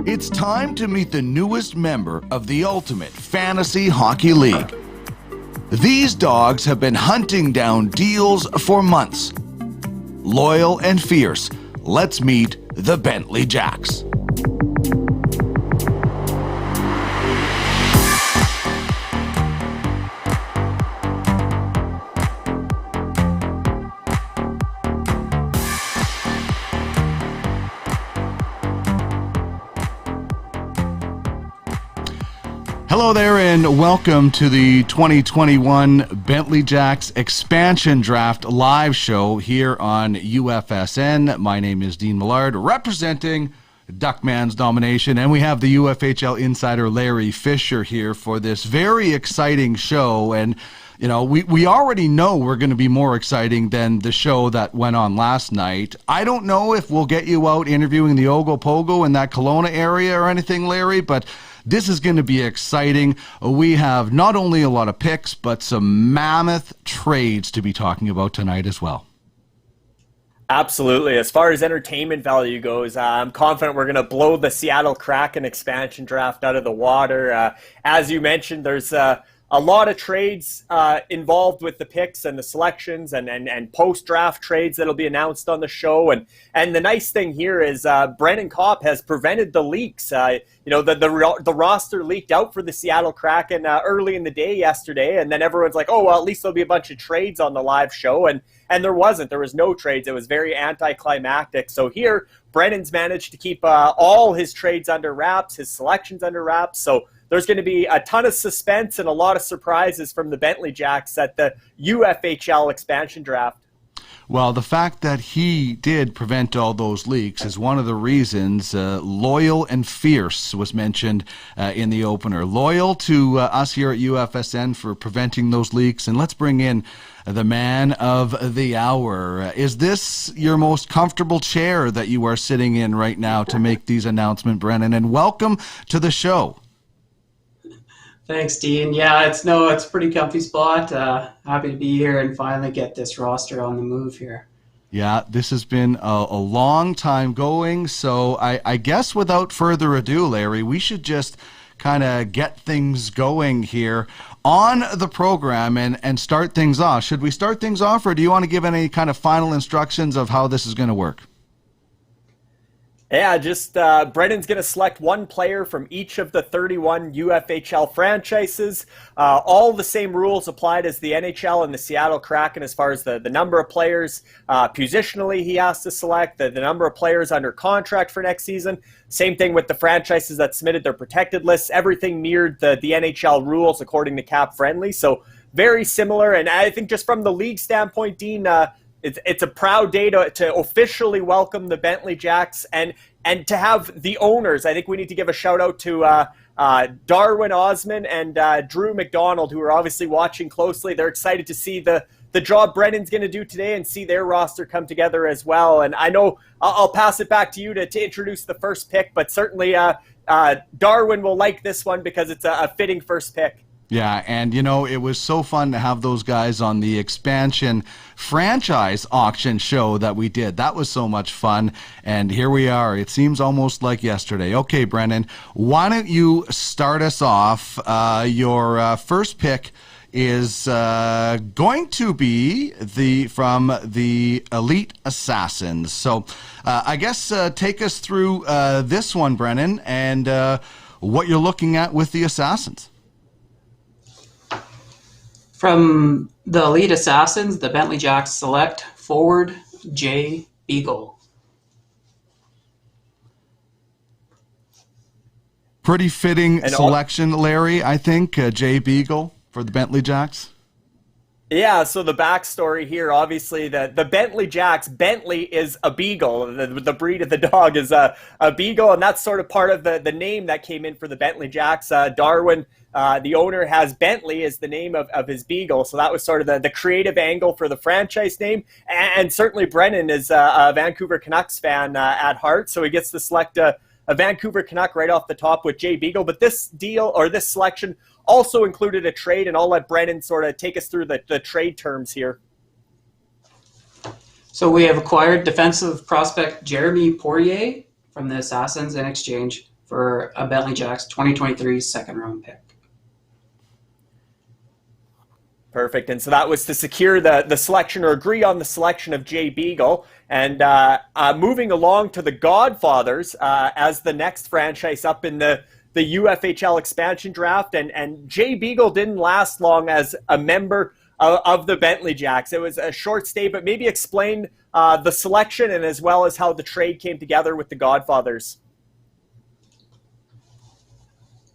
It's time to meet the newest member of the Ultimate Fantasy Hockey League. These dogs have been hunting down deals for months. Loyal and fierce, let's meet the Bentley Jacks. Hello there and welcome to the 2021 Bentley Jacks Expansion Draft live show here on UFSN. My name is Dean Millard, representing Duckman's Domination, and we have the UFHL insider Larry Fisher here for this very exciting show. And you know, we already know we're going to be more exciting than the show that went on last night. I don't know if we'll get you out interviewing the Ogopogo in that Kelowna area or anything, Larry, but this is going to be exciting. We have not only a lot of picks, but some mammoth trades to be talking about tonight as well. Absolutely. As far as entertainment value goes, I'm confident we're going to blow the Seattle Kraken expansion draft out of the water. As you mentioned, there's a lot of trades involved with the picks and the selections and post-draft trades that'll be announced on the show. And the nice thing here is Brennan Kopp has prevented the leaks. The roster leaked out for the Seattle Kraken early in the day yesterday, and then everyone's like, oh, well, at least there'll be a bunch of trades on the live show. And there wasn't. There was no trades. It was very anticlimactic. So here, Brennan's managed to keep all his trades under wraps, his selections under wraps. So there's going to be a ton of suspense and a lot of surprises from the Bentley Jacks at the UFHL expansion draft. Well, the fact that he did prevent all those leaks is one of the reasons loyal and fierce was mentioned in the opener. Loyal to us here at UFSN for preventing those leaks. And let's bring in the man of the hour. Is this your most comfortable chair that you are sitting in right now to make these announcements, Brennan? And welcome to the show. Thanks, Dean. Yeah, it's a pretty comfy spot. Happy to be here and finally get this roster on the move here. Yeah, this has been a long time going. So I guess without further ado, Larry, we should just kind of get things going here on the program and start things off. Should we start things off, or do you want to give any kind of final instructions of how this is going to work? Yeah, just Brennan's going to select one player from each of the 31 UFHL franchises. All the same rules applied as the NHL and the Seattle Kraken as far as the number of players positionally he has to select, the number of players under contract for next season. Same thing with the franchises that submitted their protected lists. Everything mirrored the NHL rules according to Cap Friendly. So very similar. And I think just from the league standpoint, Dean, it's a proud day to officially welcome the Bentley Jacks and to have the owners. I think we need to give a shout out to Darwin Osman and Drew McDonald, who are obviously watching closely. They're excited to see the job Brennan's going to do today and see their roster come together as well. And I know I'll pass it back to you to introduce the first pick, but certainly Darwin will like this one because it's a fitting first pick. Yeah, and you know, it was so fun to have those guys on the expansion franchise auction show that we did. That was so much fun, and here we are. It seems almost like yesterday. Okay, Brennan, why don't you start us off? Your first pick is going to be from the Elite Assassins. So I guess take us through this one, Brennan, and what you're looking at with the Assassins. From the Elite Assassins, the Bentley Jacks select forward Jay Beagle. Pretty fitting selection, Larry, I think, Jay Beagle for the Bentley Jacks. Yeah, so the backstory here, obviously, the Bentley Jacks, Bentley is a beagle. The breed of the dog is a beagle, and that's sort of part of the name that came in for the Bentley Jacks. Darwin, the owner, has Bentley as the name of his beagle, so that was sort of the creative angle for the franchise name. And certainly Brennan is a Vancouver Canucks fan at heart, so he gets to select a Vancouver Canuck right off the top with Jay Beagle. But this deal, or this selection, also included a trade, and I'll let Brennan sort of take us through the trade terms here. So we have acquired defensive prospect Jeremy Poirier from the Assassins in exchange for a Bentley Jacks 2023 second-round pick. Perfect. And so that was to secure the selection, or agree on the selection, of Jay Beagle. And moving along to the Godfathers as the next franchise up in the UFHL expansion draft. And Jay Beagle didn't last long as a member of the Bentley Jacks. It was a short stay, but maybe explain the selection and as well as how the trade came together with the Godfathers.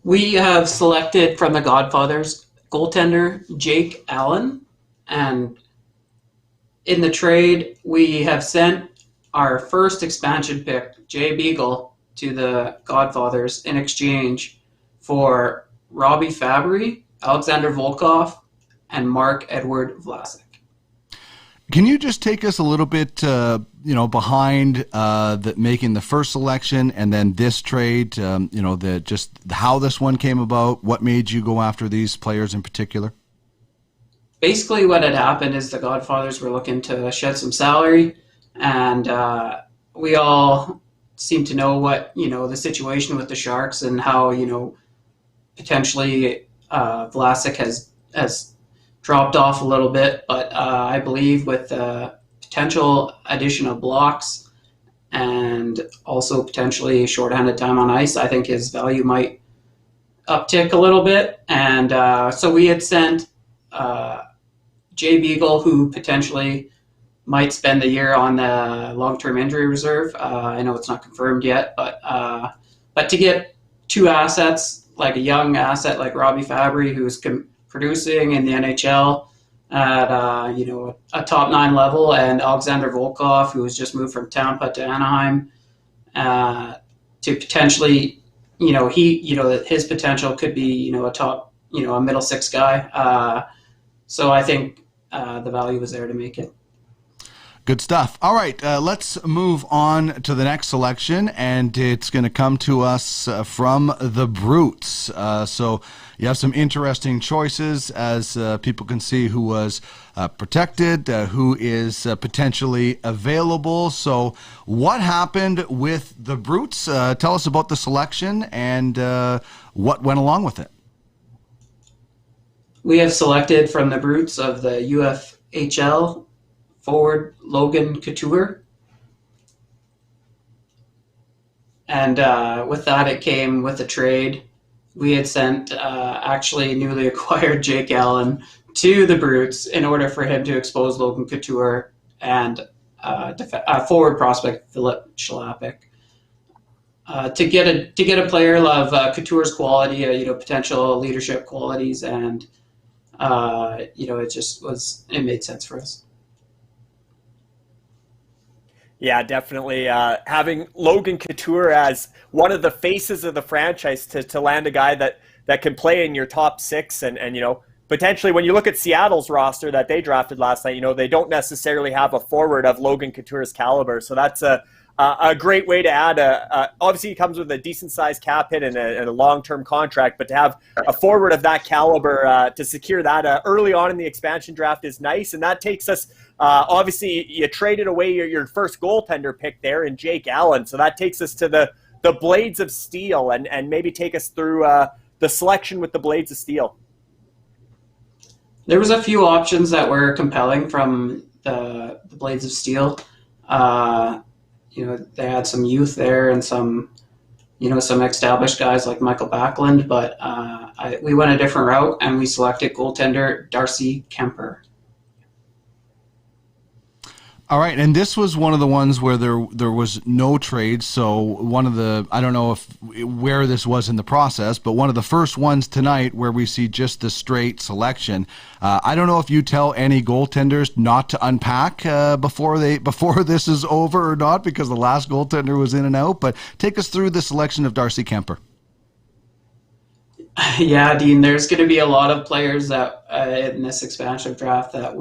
We have selected from the Godfathers goaltender Jake Allen, and in the trade we have sent our first expansion pick, Jay Beagle, to the Godfathers in exchange for Robbie Fabry, Alexander Volkov, and Mark Edward Vlasic. Can you just take us a little bit, behind making the first selection and then this trade? Just how this one came about. What made you go after these players in particular? Basically, what had happened is the Godfathers were looking to shed some salary, and we all seem to know what the situation with the Sharks and how potentially Vlasic has dropped off a little bit, but I believe with the potential addition of blocks and also potentially shorthanded time on ice, I think his value might uptick a little bit. And so we had sent Jay Beagle, who potentially might spend the year on the long-term injury reserve. I know it's not confirmed yet, but to get two assets, like a young asset like Robbie Fabry, who's producing in the NHL at a top 9 level, and Alexander Volkov, who has just moved from Tampa to Anaheim, to potentially his potential could be a top a middle 6 guy. So I think the value was there to make it. Good stuff. All right, let's move on to the next selection, and it's going to come to us from the Brutes. So you have some interesting choices, as people can see who was protected, who is potentially available. So what happened with the Brutes? Tell us about the selection and what went along with it. We have selected from the Brutes of the UFHL forward Logan Couture, and with that it came with a trade. We had sent actually newly acquired Jake Allen to the Brutes in order for him to expose Logan Couture and forward prospect Philip Schlappick. To get a player of Couture's quality, potential leadership qualities, and it made sense for us. Yeah, definitely. Having Logan Couture as one of the faces of the franchise to land a guy that can play in your top 6 and potentially when you look at Seattle's roster that they drafted last night, they don't necessarily have a forward of Logan Couture's caliber. So that's a great way to add obviously he comes with a decent sized cap hit and a long-term contract, but to have a forward of that caliber to secure that early on in the expansion draft is nice. And that takes us, obviously you traded away your first goaltender pick there in Jake Allen. So that takes us to the Blades of Steel, and maybe take us through the selection with the Blades of Steel. There was a few options that were compelling from the Blades of Steel. They had some youth there and some established guys like Michael Backlund, but we went a different route and we selected goaltender Darcy Kemper. All right, and this was one of the ones where there was no trade. So one of the, I don't know where this was in the process, but one of the first ones tonight where we see just the straight selection. I don't know if you tell any goaltenders not to unpack before this is over or not, because the last goaltender was in and out. But take us through the selection of Darcy Kemper. Yeah, Dean, there's going to be a lot of players that in this expansion draft that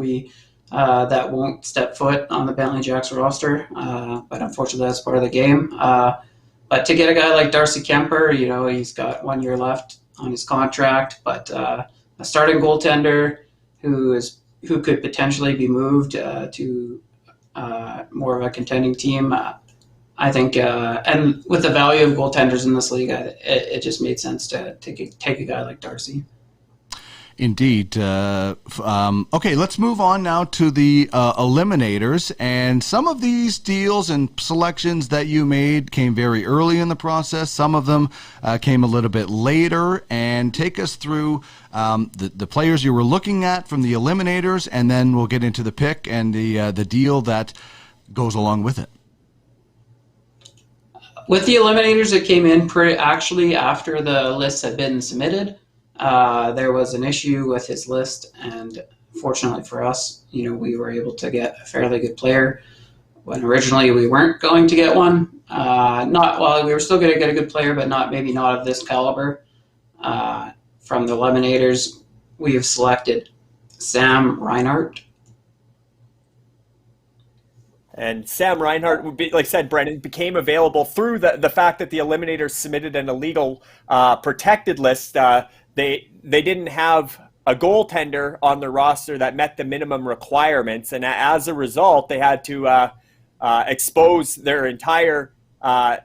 won't step foot on the Bentley Jacks roster, but unfortunately that's part of the game. But to get a guy like Darcy Kemper, he's got 1 year left on his contract, but a starting goaltender who could potentially be moved to more of a contending team. I think, and with the value of goaltenders in this league, it just made sense to take a guy like Darcy. Indeed. Okay, let's move on now to the eliminators. And some of these deals and selections that you made came very early in the process. Some of them came a little bit later. And take us through the players you were looking at from the eliminators, and then we'll get into the pick and the deal that goes along with it. With the eliminators, it came in actually after the lists had been submitted. There was an issue with his list, and fortunately for us, we were able to get a fairly good player when originally we weren't going to get one. We were still going to get a good player, but maybe not of this caliber. From the eliminators, we have selected Sam Reinhart. And Sam Reinhart, would be, like I said, Brennan, became available through the fact that the eliminators submitted an illegal protected list. They didn't have a goaltender on their roster that met the minimum requirements, and as a result, they had to expose their entire.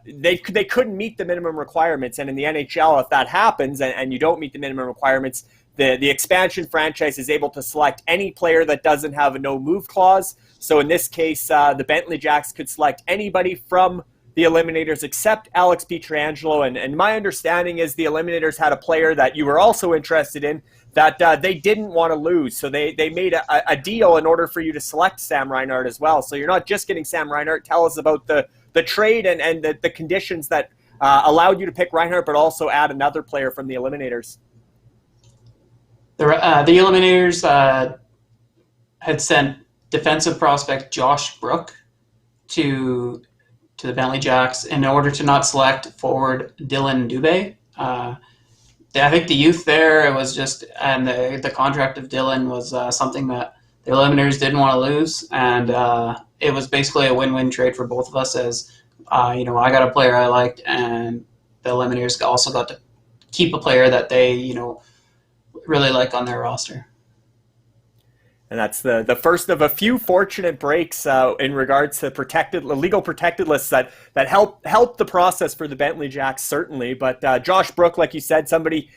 They couldn't meet the minimum requirements, and in the NHL, if that happens and you don't meet the minimum requirements, the expansion franchise is able to select any player that doesn't have a no move clause. So in this case, the Bentley Jacks could select anybody from the eliminators except Alex Pietrangelo. And my understanding is the eliminators had a player that you were also interested in that they didn't want to lose. So they made a deal in order for you to select Sam Reinhart as well. So you're not just getting Sam Reinhart. Tell us about the trade and the conditions that allowed you to pick Reinhart, but also add another player from the eliminators. The eliminators had sent defensive prospect Josh Brook to the Bentley Jacks in order to not select forward Dylan Dubé. I think the youth there, it was just, and the contract of Dylan was something that the eliminators didn't want to lose, and it was basically a win-win trade for both of us. As I got a player I liked, and the eliminators also got to keep a player that they really like on their roster. And that's the first of a few fortunate breaks in regards to legal protected lists that help the process for the Bentley Jacks, certainly. But Josh Brook, like you said, somebody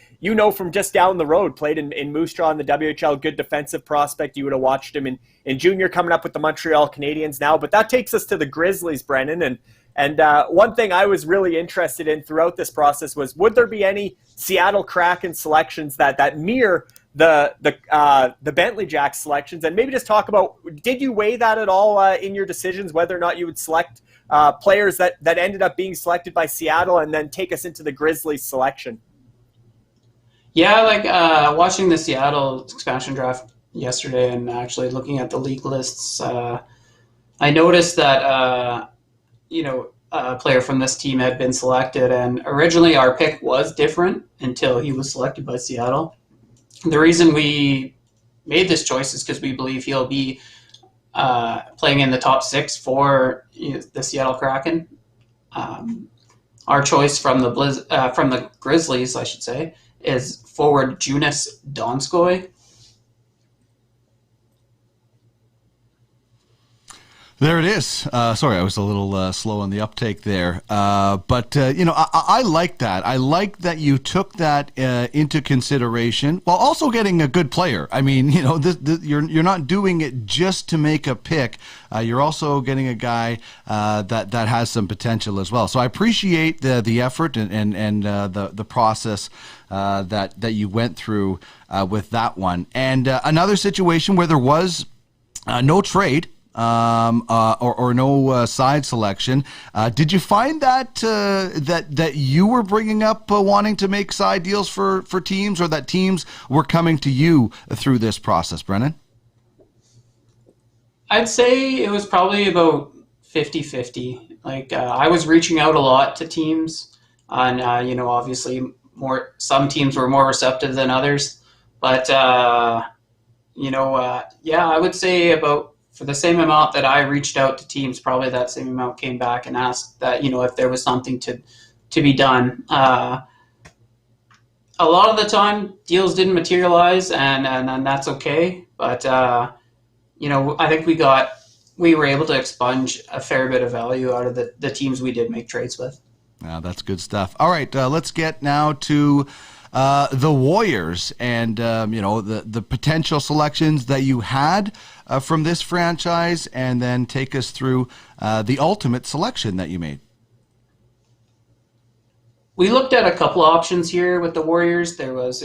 from just down the road, played in Moose Jaw in the WHL, good defensive prospect. You would have watched him in junior, coming up with the Montreal Canadiens now. But that takes us to the Grizzlies, Brennan. And one thing I was really interested in throughout this process was, would there be any Seattle Kraken selections that mirror the Bentley Jacks selections? And maybe just talk about, did you weigh that at all in your decisions, whether or not you would select players that ended up being selected by Seattle, and then take us into the Grizzlies selection? Yeah, watching the Seattle expansion draft yesterday and actually looking at the league lists, I noticed that a player from this team had been selected, and originally our pick was different until he was selected by Seattle. The reason we made this choice is because we believe he'll be playing in the top 6 for the Seattle Kraken. Our choice from the Grizzlies, I should say, is forward Joonas Donskoi. There it is. Sorry, I was a little slow on the uptake there. But I like that. I like that you took that into consideration while also getting a good player. I mean, you're not doing it just to make a pick. You're also getting a guy that has some potential as well. So I appreciate the effort and the process that you went through with that one. And another situation where there was no trade. Or no side selection. Did you find that that you were bringing up wanting to make side deals for teams, or that teams were coming to you through this process, Brennan? I'd say it was probably about 50-50. I was reaching out a lot to teams, and obviously some teams were more receptive than others, but I would say about, for the same amount that I reached out to teams, probably that same amount came back and asked that, if there was something to be done. A lot of the time, deals didn't materialize, and that's okay. But, I think we got we were able to expunge a fair bit of value out of the teams we did make trades with. Yeah, that's good stuff. All right, let's get now to the Warriors and the potential selections that you had from this franchise, and then take us through the ultimate selection that you made. We looked at a couple options here with the Warriors. There was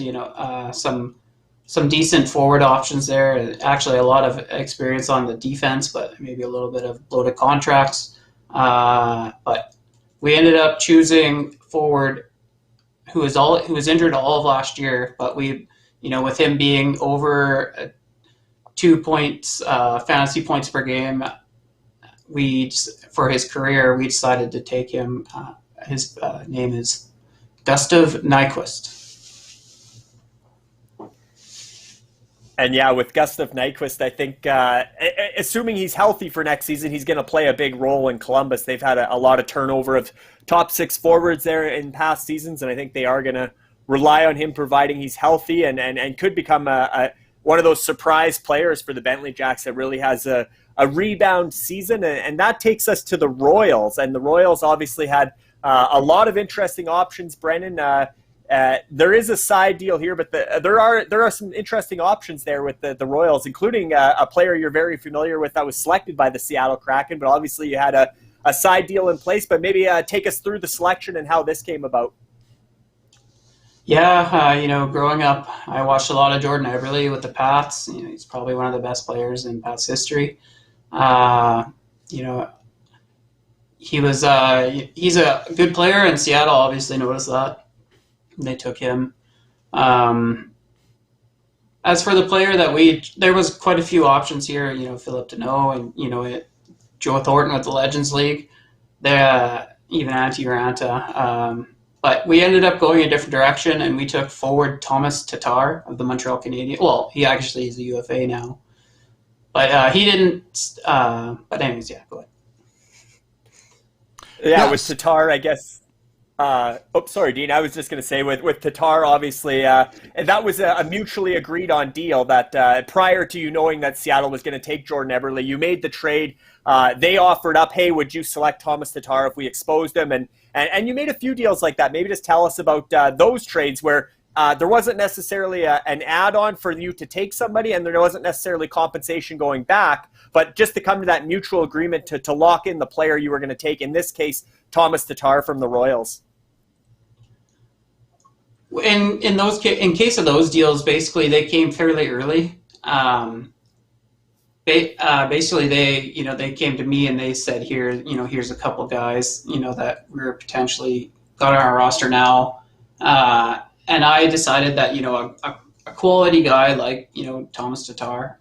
some decent forward options there. Actually, a lot of experience on the defense, but maybe a little bit of bloated contracts. But we ended up choosing forward who was injured all of last year. But with him being over 2 points fantasy points per game, for his career, we decided to take him. His name is Gustav Nyquist. And yeah, with Gustav Nyquist, I think, assuming he's healthy for next season, he's going to play a big role in Columbus. They've had a lot of turnover of top 6 forwards there in past seasons, and I think they are going to rely on him providing he's healthy and could become one of those surprise players for the Bentley Jacks that really has a rebound season. And that takes us to the Royals. And the Royals obviously had a lot of interesting options, Brennan. There is a side deal here, but there are some interesting options there with the Royals, including a player you're very familiar with that was selected by the Seattle Kraken. But obviously you had a side deal in place. But maybe take us through the selection and how this came about. Yeah, growing up, I watched a lot of Jordan Eberle with the Pats. He's probably one of the best players in Pats history. He's a good player, and Seattle obviously noticed that. They took him. As for the player there was quite a few options here. Philip Deneau and Joe Thornton with the Legends League. Even Antti Raanta. But we ended up going a different direction, and we took forward Thomas Tatar of the Montreal Canadiens. Well, he actually is a UFA now, but he didn't. But anyways, yeah, go ahead. Yeah, with Tatar, I guess. Sorry, Dean. I was just going to say with Tatar, obviously, and that was a mutually agreed on deal that prior to you knowing that Seattle was going to take Jordan Eberle, you made the trade. They offered up, hey, would you select Thomas Tatar if we exposed him? And you made a few deals like that. Maybe just tell us about those trades where there wasn't necessarily an add-on for you to take somebody, and there wasn't necessarily compensation going back, but just to come to that mutual agreement to lock in the player you were going to take, in this case, Thomas Tatar from the Royals. In case of those deals, basically they came fairly early. Basically, they came to me and they said, here's a couple guys, that we're potentially got on our roster now, and I decided that a quality guy like Thomas Tatar,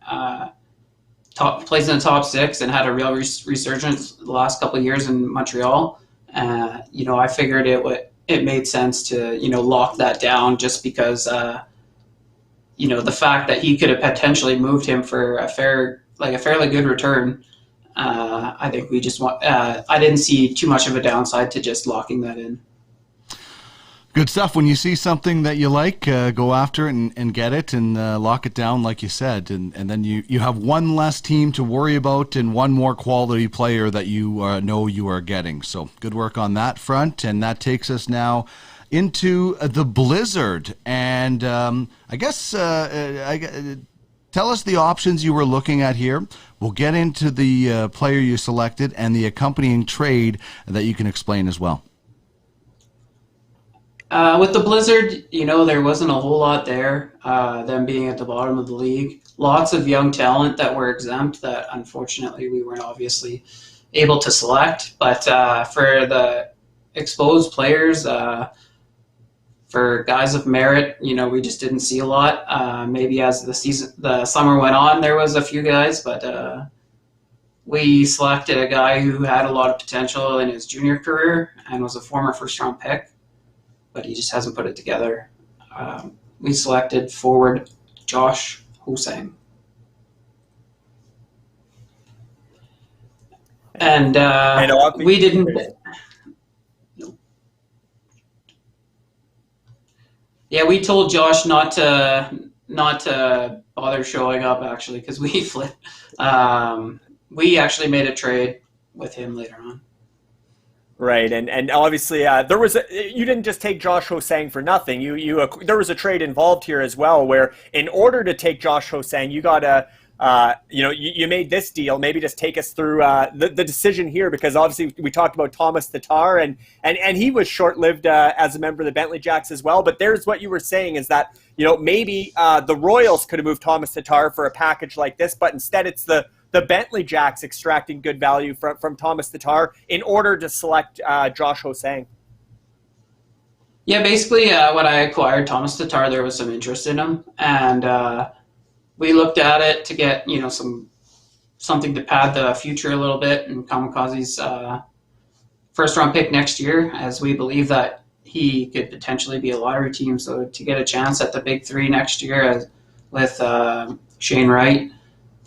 plays in the top 6 and had a real resurgence the last couple of years in Montreal. I figured it made sense to lock that down, just because the fact that he could have potentially moved him for a fairly good return. I think we just I didn't see too much of a downside to just locking that in. Good stuff. When you see something that you like, go after it and get it and lock it down, like you said. And then you have one less team to worry about and one more quality player that you know you are getting. So good work on that front. And that takes us now into the Blizzard. And I guess tell us the options you were looking at here. We'll get into the player you selected and the accompanying trade that you can explain as well. With the Blizzard, there wasn't a whole lot there, them being at the bottom of the league. Lots of young talent that were exempt that unfortunately we weren't obviously able to select. But for the exposed players, for guys of merit, we just didn't see a lot. Maybe as the summer went on, there was a few guys, but we selected a guy who had a lot of potential in his junior career and was a former first-round pick, but he just hasn't put it together. We selected forward Josh Hosang. And we didn't... Yeah, we told Josh not to bother showing up, actually, because we flipped. we actually made a trade with him later on. Right, and obviously there was you didn't just take Josh Ho-Sang for nothing. There was a trade involved here as well, where in order to take Josh Ho-Sang, you got to you made this deal. Maybe just take us through the decision here, because obviously we talked about Thomas Tatar, and he was short-lived as a member of the Bentley Jacks as well. But there's what you were saying, is that maybe the Royals could have moved Thomas Tatar for a package like this, but instead it's the Bentley Jacks extracting good value from Thomas Tatar in order to select Josh Ho-Sang. Yeah, basically when I acquired Thomas Tatar, there was some interest in him, and we looked at it to get something to pad the future a little bit, and Kamikaze's first-round pick next year, as we believe that he could potentially be a lottery team. So to get a chance at the big three next year with Shane Wright,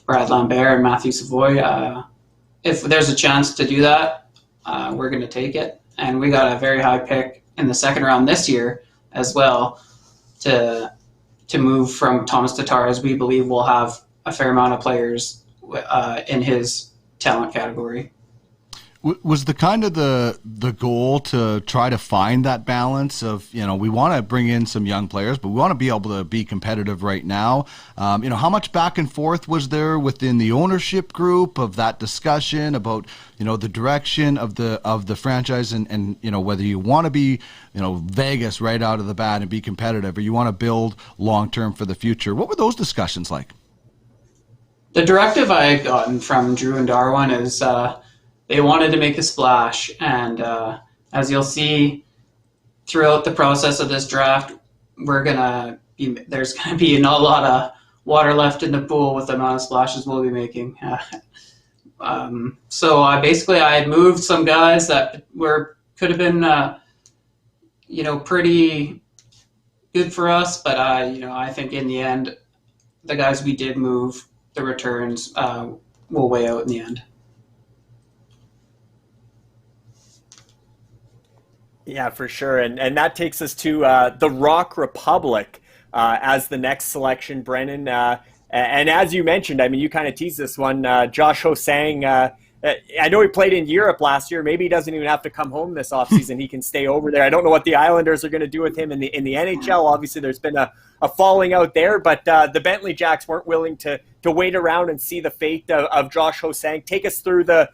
Brad Lambert, and Matthew Savoy, if there's a chance to do that, we're going to take it. And we got a very high pick in the second round this year as well to move from Thomas Tatar, as we believe we'll have a fair amount of players in his talent category. Was the kind of the goal to try to find that balance of, we want to bring in some young players, but we want to be able to be competitive right now? How much back and forth was there within the ownership group of that discussion about, the direction of the franchise, and whether you want to be, Vegas right out of the bat and be competitive, or you want to build long-term for the future? What were those discussions like? The directive I had gotten from Drew and Darwin is, they wanted to make a splash, and as you'll see throughout the process of this draft, there's gonna be not a lot of water left in the pool with the amount of splashes we'll be making. So I had moved some guys that could have been pretty good for us, but I think in the end, the guys we did move, the returns will weigh out in the end. Yeah, for sure. And that takes us to the Rock Republic as the next selection, Brennan. And as you mentioned, you kind of teased this one, Josh Ho-Sang. I know he played in Europe last year. Maybe he doesn't even have to come home this offseason. He can stay over there. I don't know what the Islanders are going to do with him in the NHL. Obviously, there's been a falling out there, but the Bentley Jacks weren't willing to wait around and see the fate of Josh Ho-Sang. Take us through the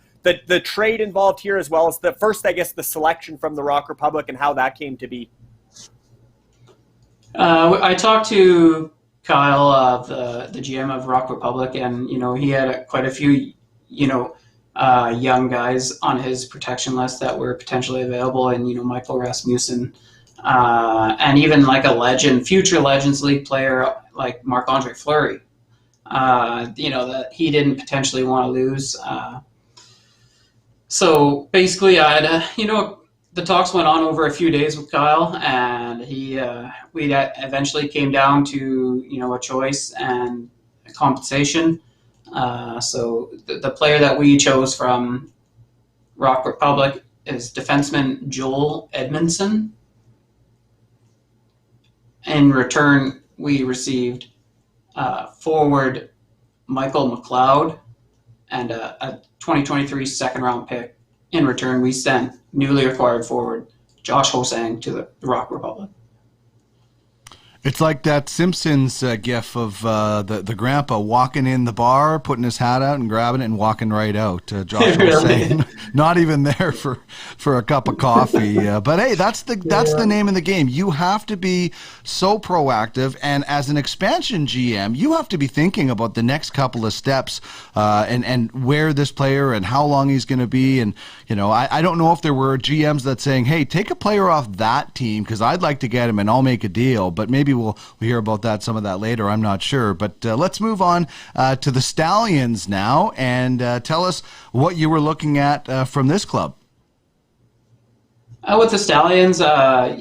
trade involved here, as well as the selection from the Rock Republic and how that came to be. I talked to Kyle, the GM of Rock Republic, and he had quite a few young guys on his protection list that were potentially available, and Michael Rasmussen, and even like a future Legends League player like Marc-Andre Fleury, that he didn't potentially want to lose. So basically, the talks went on over a few days with Kyle, and we eventually came down to a choice and a compensation. So the player that we chose from Rock Republic is defenseman Joel Edmondson. In return, we received forward Michael McLeod and a 2023 second-round pick. In return, we sent newly acquired forward Josh Ho-Sang to the Rock Republic. It's like that Simpsons gif of the grandpa walking in the bar, putting his hat out and grabbing it and walking right out. Josh Ho-Sang, not even there for a cup of coffee. But hey, that's the name of the game. You have to be so proactive, and as an expansion GM, you have to be thinking about the next couple of steps and where this player and how long he's going to be. And I don't know if there were GMs that saying, hey, take a player off that team because I'd like to get him and I'll make a deal. But maybe we'll hear about some of that later. I'm not sure. But let's move on to the Stallions now, and tell us what you were looking at from this club. With the Stallions, there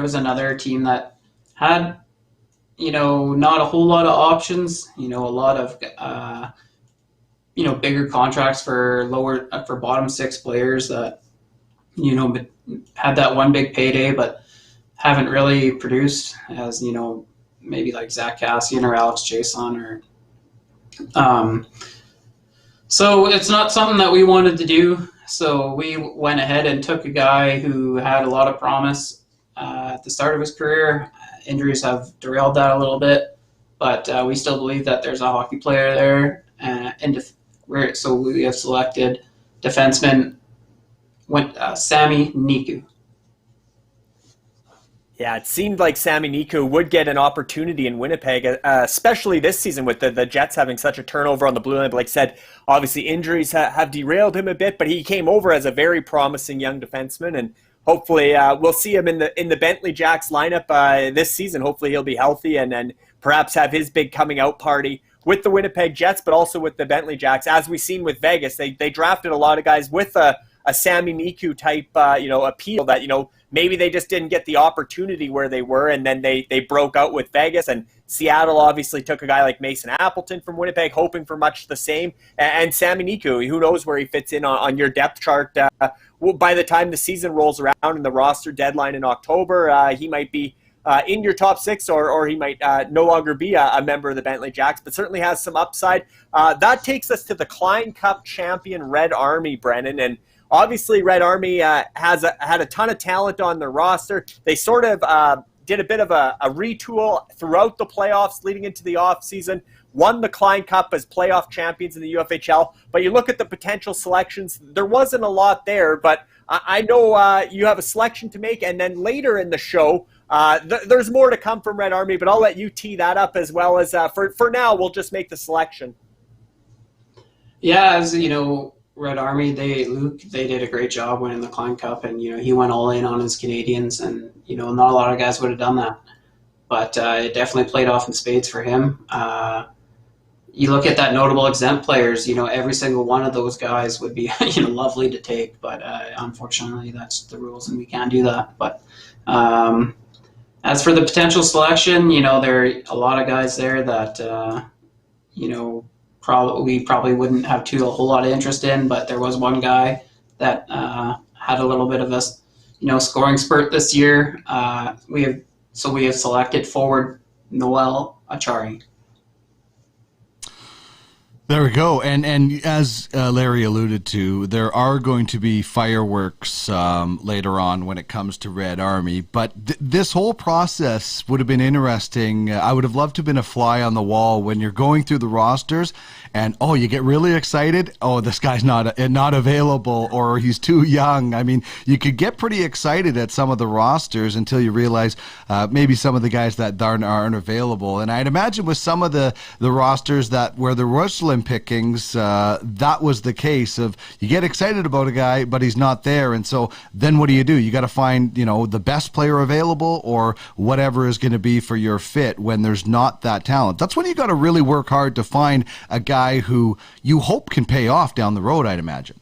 was another team that had, not a whole lot of options. A lot of, bigger contracts for bottom six players that, had that one big payday, but haven't really produced, as maybe like Zach Cassian or Alex Jason, or So it's not something that we wanted to do. So we went ahead and took a guy who had a lot of promise at the start of his career. Injuries have derailed that a little bit, but we still believe that there's a hockey player there. So we have selected defenseman Sami Niku. Yeah, it seemed like Sami Niku would get an opportunity in Winnipeg, especially this season with the Jets having such a turnover on the blue line. But like I said, obviously injuries have derailed him a bit, but he came over as a very promising young defenseman, and hopefully we'll see him in the Bentley Jacks lineup this season. Hopefully he'll be healthy and then perhaps have his big coming out party with the Winnipeg Jets, but also with the Bentley Jacks. As we've seen with Vegas, they drafted a lot of guys with a Sami Niku type appeal that, maybe they just didn't get the opportunity where they were, and then they broke out with Vegas. And Seattle obviously took a guy like Mason Appleton from Winnipeg, hoping for much the same. And Sami Niku, who knows where he fits in on your depth chart. By the time the season rolls around and the roster deadline in October, he might be in your top six, or he might no longer be a member of the Bentley Jacks, but certainly has some upside. That takes us to the Klein Cup champion Red Army, Brennan. And obviously, Red Army had a ton of talent on their roster. They sort of did a bit of a retool throughout the playoffs leading into the offseason, won the Klein Cup as playoff champions in the UFHL. But you look at the potential selections, there wasn't a lot there, but I know you have a selection to make, and then later in the show, there's more to come from Red Army, but I'll let you tee that up as well as for now, we'll just make the selection. Yeah, as you know, Red Army, they did a great job winning the Klein Cup, and he went all in on his Canadians, and not a lot of guys would have done that, but it definitely played off in spades for him. You look at that notable exempt players, every single one of those guys would be lovely to take, but unfortunately that's the rules and we can't do that. But as for the potential selection, there are a lot of guys there that we probably wouldn't have a whole lot of interest in, but there was one guy that had a little bit of a scoring spurt this year. We have selected forward Noel Achari. There we go. And as Larry alluded to, there are going to be fireworks later on when it comes to Red Army. But this whole process would have been interesting. I would have loved to have been a fly on the wall when you're going through the rosters and, you get really excited. Oh, this guy's not available, or he's too young. I mean, you could get pretty excited at some of the rosters until you realize maybe some of the guys that aren't available. And I'd imagine with some of the rosters where there was slim pickings, that was the case of you get excited about a guy, but he's not there. And so then what do? You got to find, the best player available or whatever is going to be for your fit when there's not that talent. That's when you got to really work hard to find a guy who you hope can pay off down the road, I'd imagine.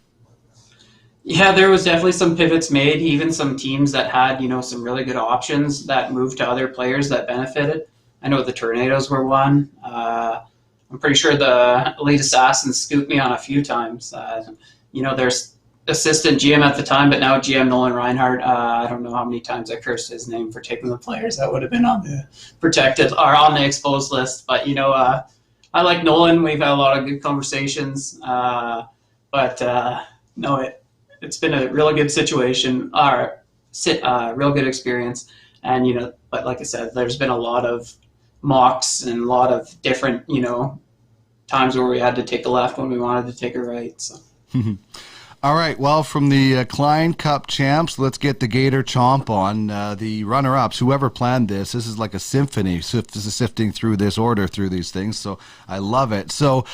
Yeah, there was definitely some pivots made, even some teams that had, some really good options that moved to other players that benefited. I know the Tornadoes were one. I'm pretty sure the Elite Assassins scooped me on a few times. There's assistant GM at the time, but now GM Nolan Reinhardt. I don't know how many times I cursed his name for taking the players that would have been on the protected or on the exposed list. But, I like Nolan. We've had a lot of good conversations. But it's been a really good situation, real good experience. And, but like I said, there's been a lot of mocks and a lot of different, times where we had to take a left when we wanted to take a right. So. All right. Well, from the Klein Cup champs, let's get the Gator Chomp on. The runner-ups, whoever planned this is like a symphony, sifting through this order through these things. So I love it. So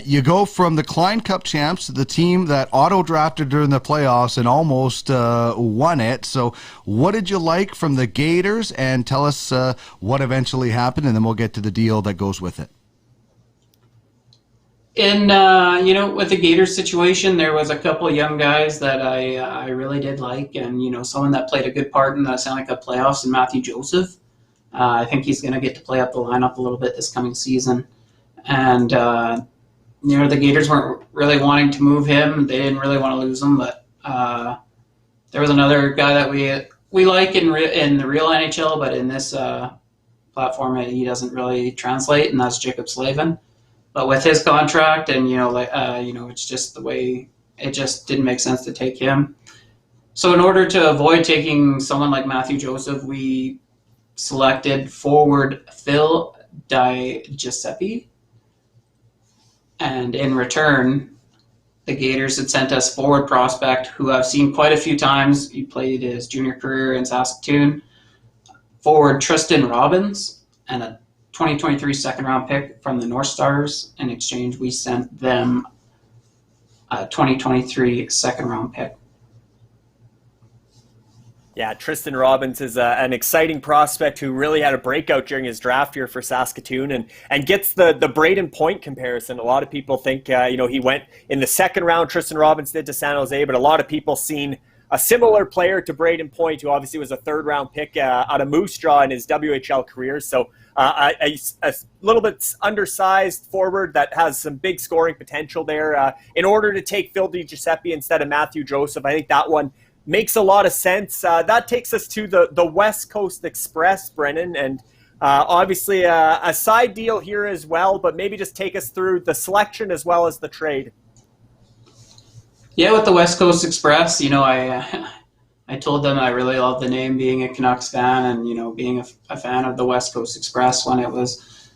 you go from the Klein Cup champs, the team that auto-drafted during the playoffs and almost won it. So what did you like from the Gators? And tell us what eventually happened, and then we'll get to the deal that goes with it. And, with the Gators situation, there was a couple of young guys that I really did like. And, someone that played a good part in the Stanley Cup playoffs, and Matthew Joseph. I think he's going to get to play up the lineup a little bit this coming season. And, the Gators weren't really wanting to move him. They didn't really want to lose him. But there was another guy that we like in the real NHL, but in this platform, he doesn't really translate, and that's Jacob Slavin. But with his contract and, it's just the way it just didn't make sense to take him. So in order to avoid taking someone like Matthew Joseph, we selected forward Phil Di Giuseppe. And in return, the Gators had sent us forward prospect who I've seen quite a few times. He played his junior career in Saskatoon. Forward Tristan Robbins and a 2023 second-round pick from the North Stars. In exchange, we sent them a 2023 second-round pick. Yeah, Tristan Robbins is an exciting prospect who really had a breakout during his draft year for Saskatoon and gets the Braden Point comparison. A lot of people think, he went in the second round, Tristan Robbins did, to San Jose, but a lot of people seen a similar player to Braden Point, who obviously was a third-round pick out of Moose Jaw in his WHL career. So a little bit undersized forward that has some big scoring potential there. In order to take Phil Di Giuseppe instead of Matthew Joseph, I think that one makes a lot of sense. That takes us to the West Coast Express, Brennan, and obviously a side deal here as well, but maybe just take us through the selection as well as the trade. Yeah, with the West Coast Express, I told them I really love the name, being a Canucks fan and, being a fan of the West Coast Express when it was,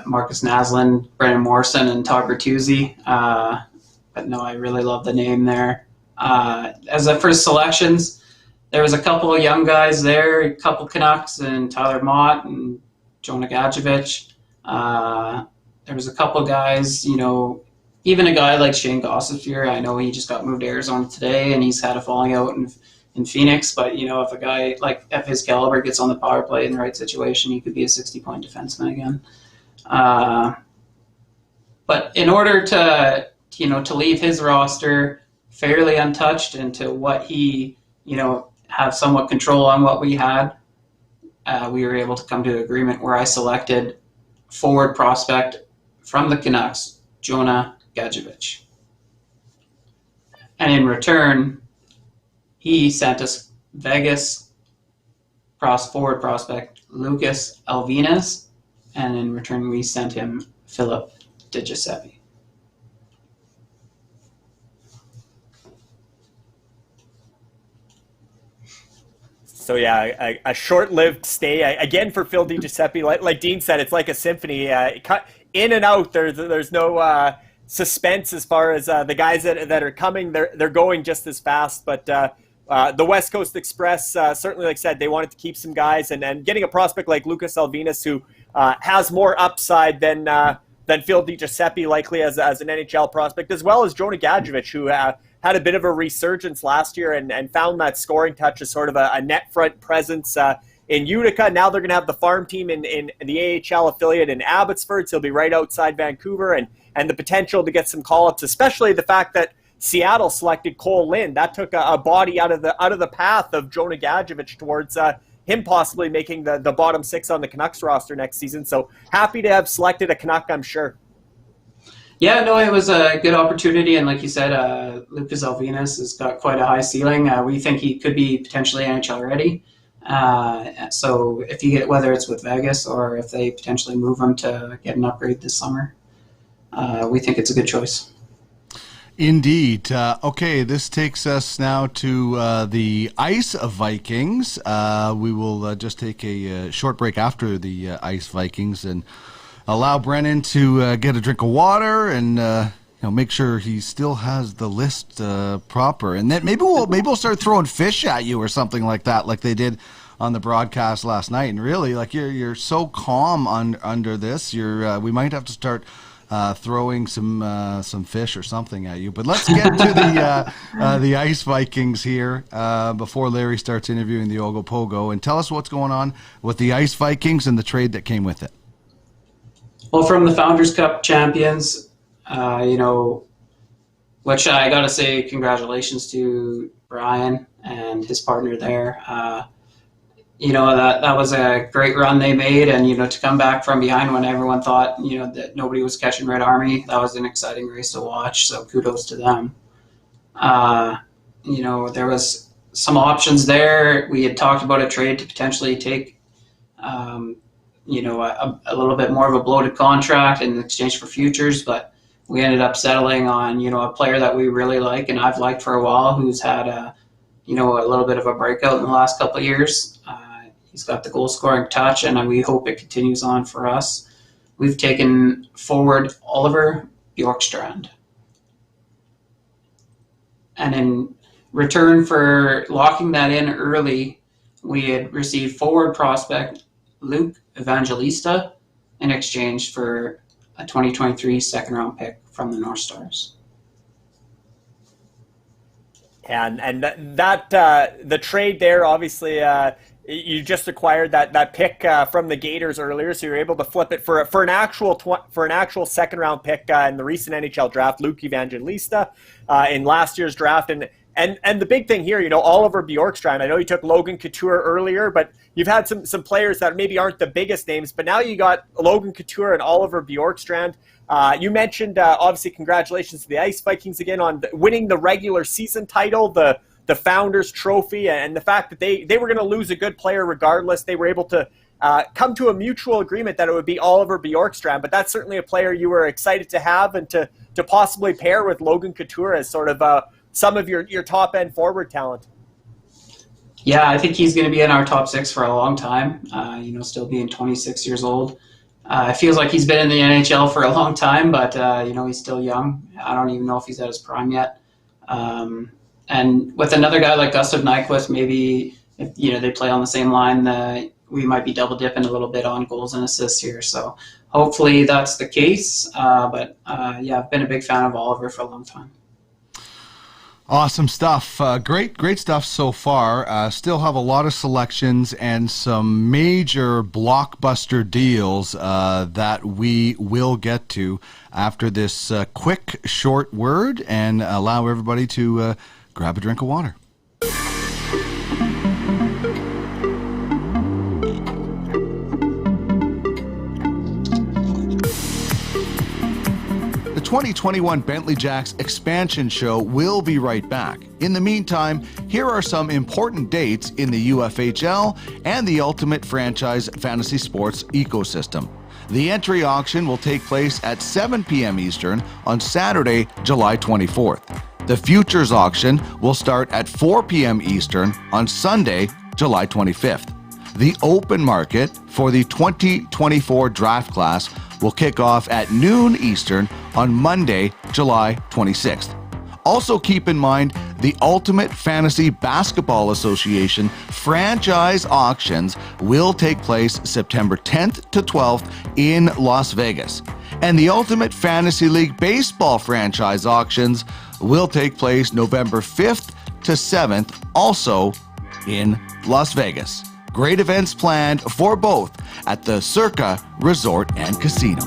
Marcus Naslund, Brendan Morrison, and Todd Bertuzzi. But no, I really love the name there. As the first selections, there was a couple of young guys there, a couple Canucks, and Tyler Mott and Jonah Gadjevich. There was a couple of guys, even a guy like Shane Gossespierre. I know he just got moved to Arizona today, and he's had a falling out in Phoenix. But, if a guy like of his caliber gets on the power play in the right situation, he could be a 60-point defenseman again. But in order to leave his roster fairly untouched and to what he, have somewhat control on what we had, we were able to come to an agreement where I selected forward prospect from the Canucks, Jonah Gadjevich. And in return, he sent us Vegas forward prospect Lucas Alvinas, and in return we sent him Philip Di Giuseppe. So yeah, a short-lived stay again for Phil Di Giuseppe. Like Dean said, it's like a symphony. Cut in and out. There's no suspense as far as the guys that are coming. They're going just as fast. But the West Coast Express certainly, like I said, they wanted to keep some guys, and getting a prospect like Lucas Alvinas, who has more upside than Phil Di Giuseppe likely as an NHL prospect, as well as Jonah Gadjevich, who had a bit of a resurgence last year and found that scoring touch as sort of a net front presence in Utica. Now they're going to have the farm team in the AHL affiliate in Abbotsford, so he'll be right outside Vancouver, and the potential to get some call-ups, especially the fact that Seattle selected Cole Lind. That took a body out of the path of Jonah Gadjevich towards him possibly making the bottom six on the Canucks roster next season. So happy to have selected a Canuck, I'm sure. Yeah, no, it was a good opportunity, and like you said, Lucas Alvinas has got quite a high ceiling. We think he could be potentially NHL ready. So if you get, whether it's with Vegas or if they potentially move him to get an upgrade this summer, we think it's a good choice. Indeed. Okay, this takes us now to the Ice Vikings. We will just take a short break after the Ice Vikings and allow Brennan to get a drink of water and make sure he still has the list proper. And then maybe we'll start throwing fish at you or something like that, like they did on the broadcast last night. And really, like you're so calm under this, we might have to start throwing some fish or something at you. But let's get to the Ice Vikings here before Larry starts interviewing the Ogopogo, and tell us what's going on with the Ice Vikings and the trade that came with it. Well, from the Founders Cup champions, which I got to say congratulations to Brian and his partner there. That was a great run they made, and, to come back from behind when everyone thought, that nobody was catching Red Army, that was an exciting race to watch, so kudos to them. There was some options there. We had talked about a trade to potentially take a little bit more of a bloated contract in exchange for futures, but we ended up settling on, a player that we really like and I've liked for a while, who's had a little bit of a breakout in the last couple of years. He's got the goal scoring touch, and we hope it continues on for us. We've taken forward Oliver Bjorkstrand. And in return for locking that in early, we had received forward prospect Luke Evangelista in exchange for a 2023 second-round pick from the North Stars. And that the trade there, obviously, you just acquired that pick from the Gators earlier, so you're able to flip it for an actual second-round pick in the recent NHL draft, Luke Evangelista, in last year's draft. And the big thing here, Oliver Bjorkstrand, I know you took Logan Couture earlier, but you've had some players that maybe aren't the biggest names, but now you got Logan Couture and Oliver Bjorkstrand. You mentioned, obviously, congratulations to the Ice Vikings again on winning the regular season title, the Founders Trophy, and the fact that they were going to lose a good player regardless. They were able to come to a mutual agreement that it would be Oliver Bjorkstrand, but that's certainly a player you were excited to have and to possibly pair with Logan Couture as sort of some of your top-end forward talent. Yeah, I think he's going to be in our top six for a long time, still being 26 years old. It feels like he's been in the NHL for a long time, but, he's still young. I don't even know if he's at his prime yet. And with another guy like Gustav Nyquist, maybe if they play on the same line, we might be double dipping a little bit on goals and assists here. So hopefully that's the case. But I've been a big fan of Oliver for a long time. Awesome stuff. Great stuff so far. Still have a lot of selections and some major blockbuster deals that we will get to after this quick, short word and allow everybody to grab a drink of water. The 2021 Bentley Jacks expansion show will be right back. In the meantime, here are some important dates in the UFHL and the Ultimate Franchise Fantasy Sports ecosystem. The entry auction will take place at 7 p.m. Eastern on Saturday, July 24th. The futures auction will start at 4 p.m. Eastern on Sunday, July 25th. The open market for the 2024 draft class will kick off at noon Eastern on Monday, July 26th. Also keep in mind the Ultimate Fantasy Basketball Association franchise auctions will take place September 10th to 12th in Las Vegas. And the Ultimate Fantasy League Baseball franchise auctions will take place November 5th to 7th, also in Las Vegas. Great events planned for both at the Circa Resort and Casino.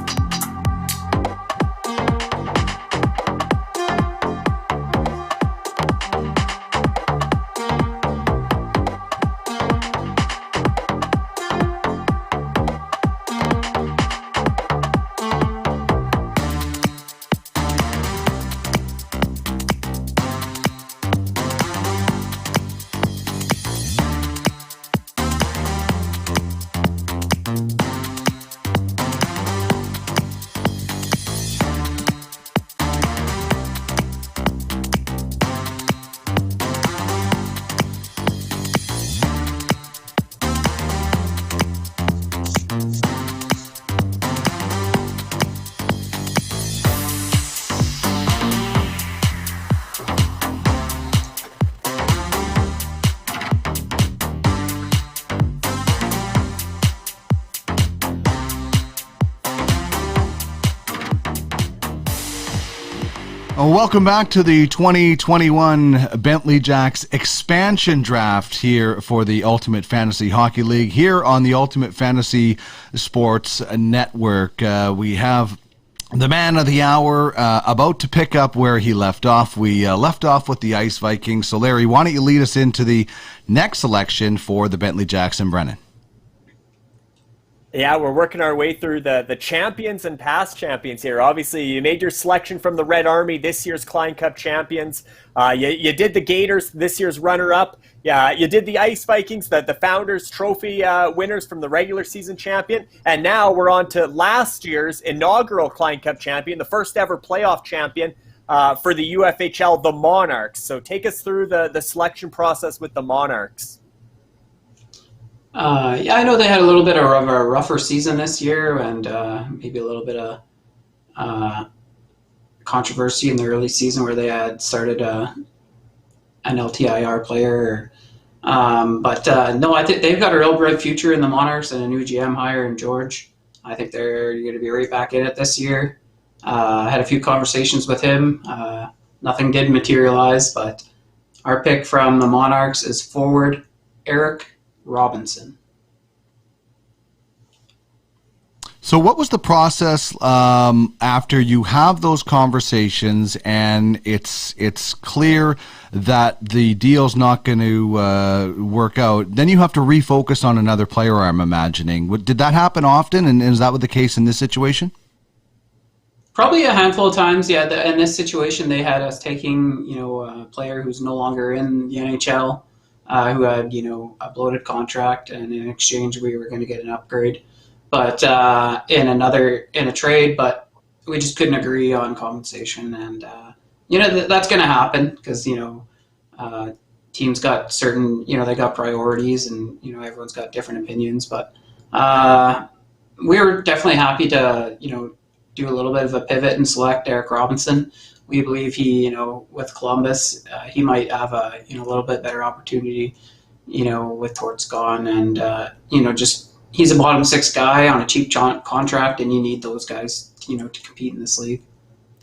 Welcome back to the 2021 Bentley Jacks expansion draft here for the Ultimate Fantasy Hockey League here on the Ultimate Fantasy Sports Network. We have the man of the hour about to pick up where he left off. We left off with the Ice Vikings. So, Larry, why don't you lead us into the next selection for the Bentley Jacks and Brennan? Yeah, we're working our way through the champions and past champions here. Obviously, you made your selection from the Red Army, this year's Klein Cup champions. You did the Gators, this year's runner-up. Yeah, you did the Ice Vikings, the Founders Trophy winners from the regular season champion. And now we're on to last year's inaugural Klein Cup champion, the first ever playoff champion for the UFHL, the Monarchs. So take us through the selection process with the Monarchs. Yeah, I know they had a little bit of a rougher season this year, and maybe a little bit of controversy in the early season where they had started an LTIR player. But no, I think they've got a real bright future in the Monarchs and a new GM hire in George. I think they're going to be right back in it this year. I had a few conversations with him. Nothing did materialize, but our pick from the Monarchs is forward Eric Robinson. So what was the process after you have those conversations and it's clear that the deal's not going to work out? Then you have to refocus on another player, I'm imagining. Did that happen often, and is that the case in this situation? Probably a handful of times, yeah. In this situation, they had us taking, a player who's no longer in the NHL, who had, a bloated contract, and in exchange we were going to get an upgrade. But in a trade, but we just couldn't agree on compensation, and that's going to happen because teams got certain, they got priorities, and everyone's got different opinions. But we were definitely happy to do a little bit of a pivot and select Eric Robinson. We believe he, with Columbus, he might have a little bit better opportunity, with Torts gone, and just. He's a bottom six guy on a cheap contract, and you need those guys, to compete in this league.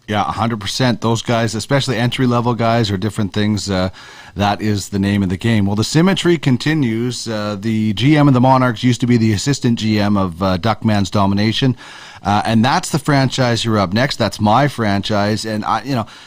Yeah, 100%. Those guys, especially entry-level guys or different things, that is the name of the game. Well, the symmetry continues. The GM of the Monarchs used to be the assistant GM of Duckman's Domination, and that's the franchise you're up next. That's my franchise, and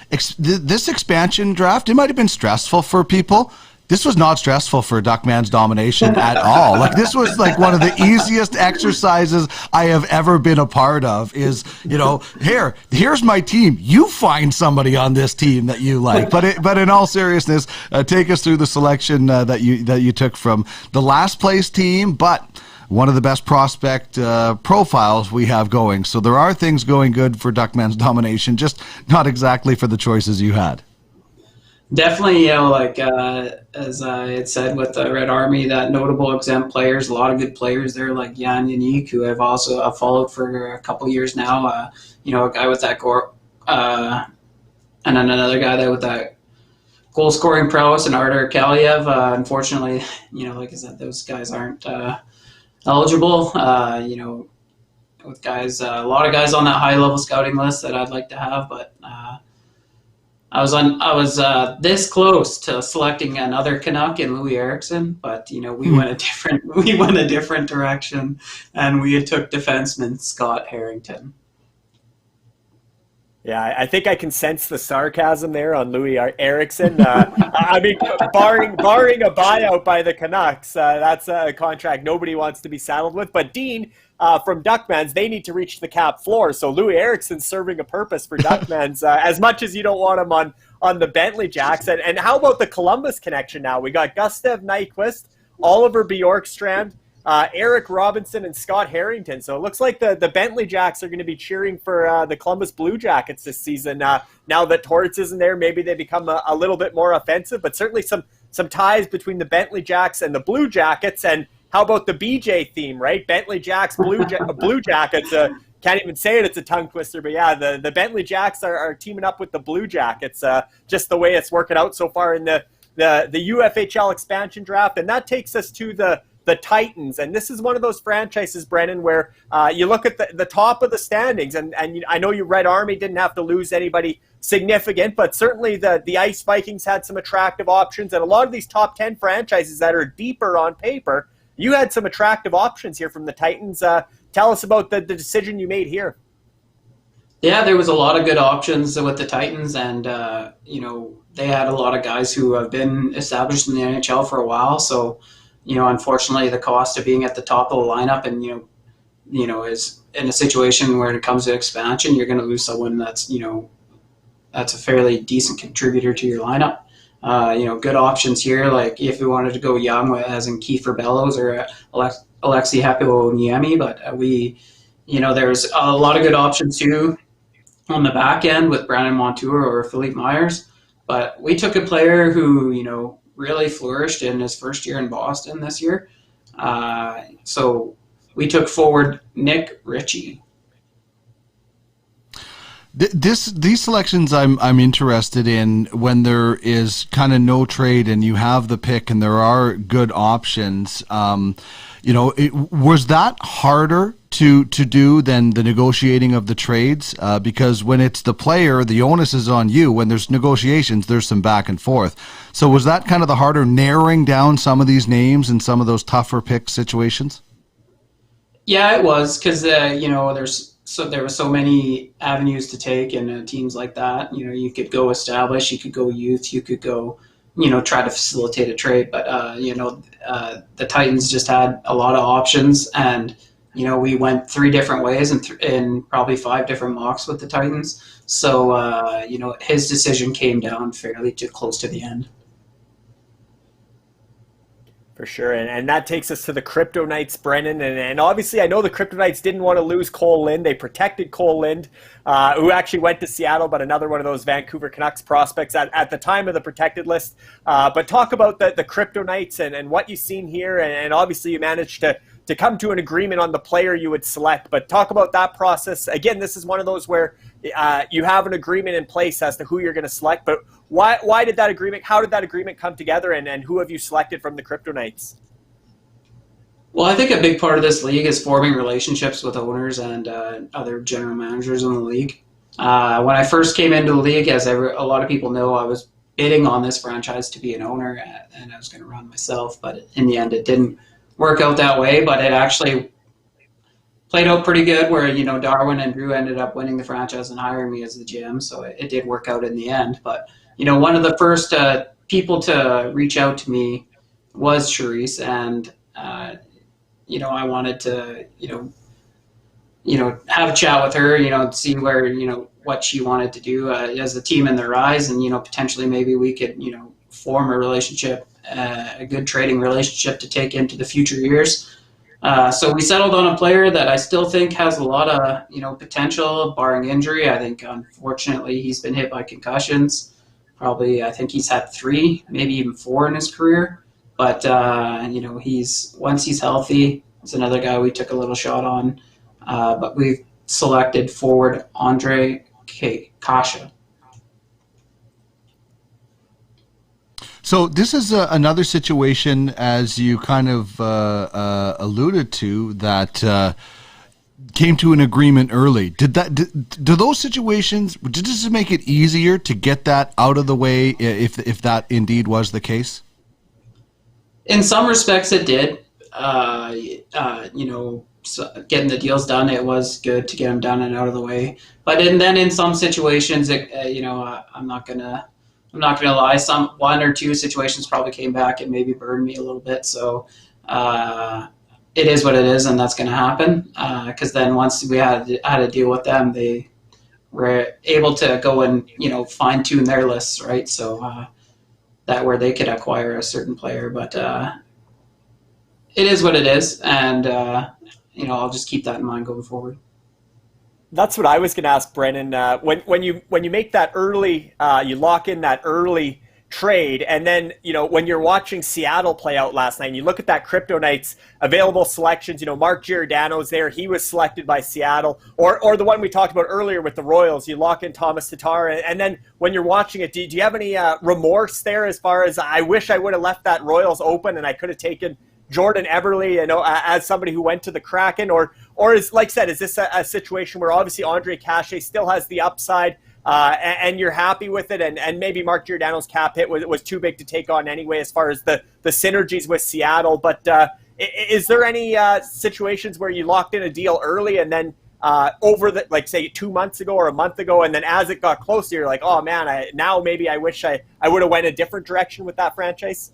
this expansion draft, it might have been stressful for people. This was not stressful for Duckman's Domination at all. Like, this was like one of the easiest exercises I have ever been a part of is, here's my team. You find somebody on this team that you like. But in all seriousness, take us through the selection that you took from the last place team, but one of the best prospect profiles we have going. So there are things going good for Duckman's Domination, just not exactly for the choices you had. Definitely, as I had said with the Red Army, that notable exempt players, a lot of good players there, like Jan Yannick, who I've also followed for a couple years now. A guy with that and then another guy that with that goal scoring prowess, and Artur Kaliev. Unfortunately, like I said, those guys aren't eligible. With guys, a lot of guys on that high level scouting list that I'd like to have, but. I was this close to selecting another Canuck in Louis Eriksson, but we went a different direction, and we took defenseman Scott Harrington. Yeah, I think I can sense the sarcasm there on Louis Eriksson. I mean, barring a buyout by the Canucks, that's a contract nobody wants to be saddled with. But Dean, from Duckman's, they need to reach the cap floor. So Louis Eriksson's serving a purpose for Duckman's, as much as you don't want him on the Bentley Jacks. And how about the Columbus connection now? We got Gustav Nyquist, Oliver Bjorkstrand, Eric Robinson, and Scott Harrington. So it looks like the Bentley Jacks are going to be cheering for the Columbus Blue Jackets this season. Now that Torts isn't there, maybe they become a little bit more offensive, but certainly some ties between the Bentley Jacks and the Blue Jackets. And how about the BJ theme, right? Bentley Jacks, Blue Jackets. Can't even say it. It's a tongue twister. But yeah, the Bentley Jacks are teaming up with the Blue Jackets. Just the way it's working out so far in the UFHL expansion draft. And that takes us to the Titans. And this is one of those franchises, Brennan, where you look at the top of the standings. And I know you Red Army didn't have to lose anybody significant, but certainly the Ice Vikings had some attractive options. And a lot of these top 10 franchises that are deeper on paper, you had some attractive options here from the Titans. Tell us about the decision you made here. Yeah, there was a lot of good options with the Titans, and they had a lot of guys who have been established in the NHL for a while. So, unfortunately, the cost of being at the top of the lineup and is in a situation where it comes to expansion, you're going to lose someone that's that's a fairly decent contributor to your lineup. Good options here, like if we wanted to go young, as in Kiefer Bellows or Alexi Hapo-Niemi, but there's a lot of good options too on the back end with Brandon Montour or Philippe Myers. But we took a player who, really flourished in his first year in Boston this year. So we took forward Nick Ritchie. These selections I'm interested in when there is kind of no trade and you have the pick and there are good options. Was that harder to do than the negotiating of the trades? Because when it's the player, the onus is on you. When there's negotiations, there's some back and forth. So was that kind of the harder narrowing down some of these names and some of those tougher pick situations? Yeah, it was, because there were so many avenues to take in teams like that. You could go established, you could go youth, you could go, try to facilitate a trade. But the Titans just had a lot of options, and we went 3 different ways in probably 5 different mocks with the Titans. So his decision came down fairly close to the end. For sure, and that takes us to the Crypto Knights, Brennan, and obviously I know the Crypto Knights didn't want to lose Cole Lind. They protected Cole Lind, who actually went to Seattle, but another one of those Vancouver Canucks prospects at the time of the protected list. But talk about the Crypto Knights and what you've seen here, and obviously you managed to come to an agreement on the player you would select. But talk about that process. Again, this is one of those where you have an agreement in place as to who you're going to select, but how did that agreement come together, and who have you selected from the Crypto Knights? Well, I think a big part of this league is forming relationships with owners and other general managers in the league. When I first came into the league, as a lot of people know, I was bidding on this franchise to be an owner, and I was going to run myself, but in the end it didn't work out that way. But it actually played out pretty good, where Darwin and Drew ended up winning the franchise and hiring me as the GM, so it did work out in the end. But one of the first people to reach out to me was Charisse, and I wanted to have a chat with her, see where what she wanted to do as a team in their eyes, and potentially maybe we could form a relationship, a good trading relationship to take into the future years. So we settled on a player that I still think has a lot of potential, barring injury. I think unfortunately he's been hit by concussions. Probably, I think he's had 3, maybe even 4 in his career. But once he's healthy, it's another guy we took a little shot on. But we've selected forward Andre Kasha. So this is another situation, as you kind of alluded to, that came to an agreement early. Do those situations, did this make it easier to get that out of the way if that indeed was the case? In some respects, it did. So getting the deals done, it was good to get them done and out of the way. But then in some situations, I'm not gonna lie. One or two situations probably came back and maybe burned me a little bit. So it is what it is, and that's going to happen. Because then once we had to deal with them, they were able to go and fine tune their lists, right? So that where they could acquire a certain player, but it is what it is, and I'll just keep that in mind going forward. That's what I was going to ask, Brennan. When you make that early, you lock in that early trade, and then when you're watching Seattle play out last night, and you look at that Crypto Knights available selections. Mark Giordano's there; he was selected by Seattle, or the one we talked about earlier with the Royals. You lock in Thomas Tatar, and then when you're watching it, do you have any remorse there as far as I wish I would have left that Royals open and I could have taken Jordan Eberle, as somebody who went to the Kraken, or is, like I said, is this a situation where obviously Andre Kasha still has the upside, and you're happy with it, and maybe Mark Giordano's cap hit was too big to take on anyway as far as the synergies with Seattle, but is there any situations where you locked in a deal early and then over the, like, say 2 months ago or a month ago, and then as it got closer, you're like, oh man, now maybe I wish I would have went a different direction with that franchise?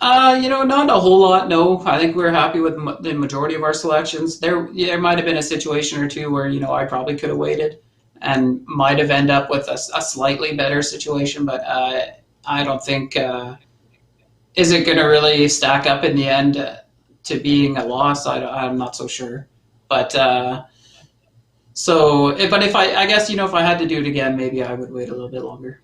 Not a whole lot. No, I think we're happy with the majority of our selections. There might have been a situation or two where I probably could have waited and might have ended up with a slightly better situation, but I don't think is it going to really stack up in the end to being a loss. I'm not so sure, but but if I guess if I had to do it again, maybe I would wait a little bit longer.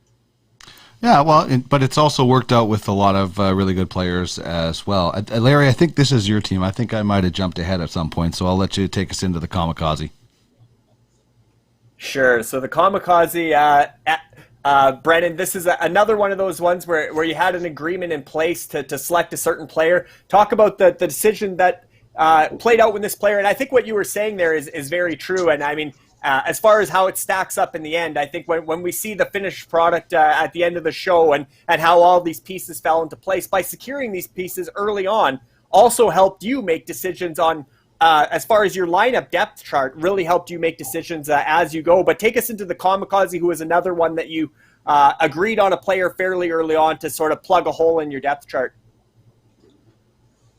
Yeah, well, but it's also worked out with a lot of really good players as well. Larry, I think this is your team. I think I might have jumped ahead at some point, so I'll let you take us into the Kamikaze. Sure. So the Kamikaze, Brennan, this is another one of those ones where you had an agreement in place to select a certain player. Talk about the decision that played out with this player, and I think what you were saying there is very true. And I mean, as far as how it stacks up in the end, I think when we see the finished product at the end of the show and how all these pieces fell into place, by securing these pieces early on also helped you make decisions on, as far as your lineup depth chart, really helped you make decisions as you go. But take us into the Kamikaze, who is another one that you agreed on a player fairly early on to sort of plug a hole in your depth chart.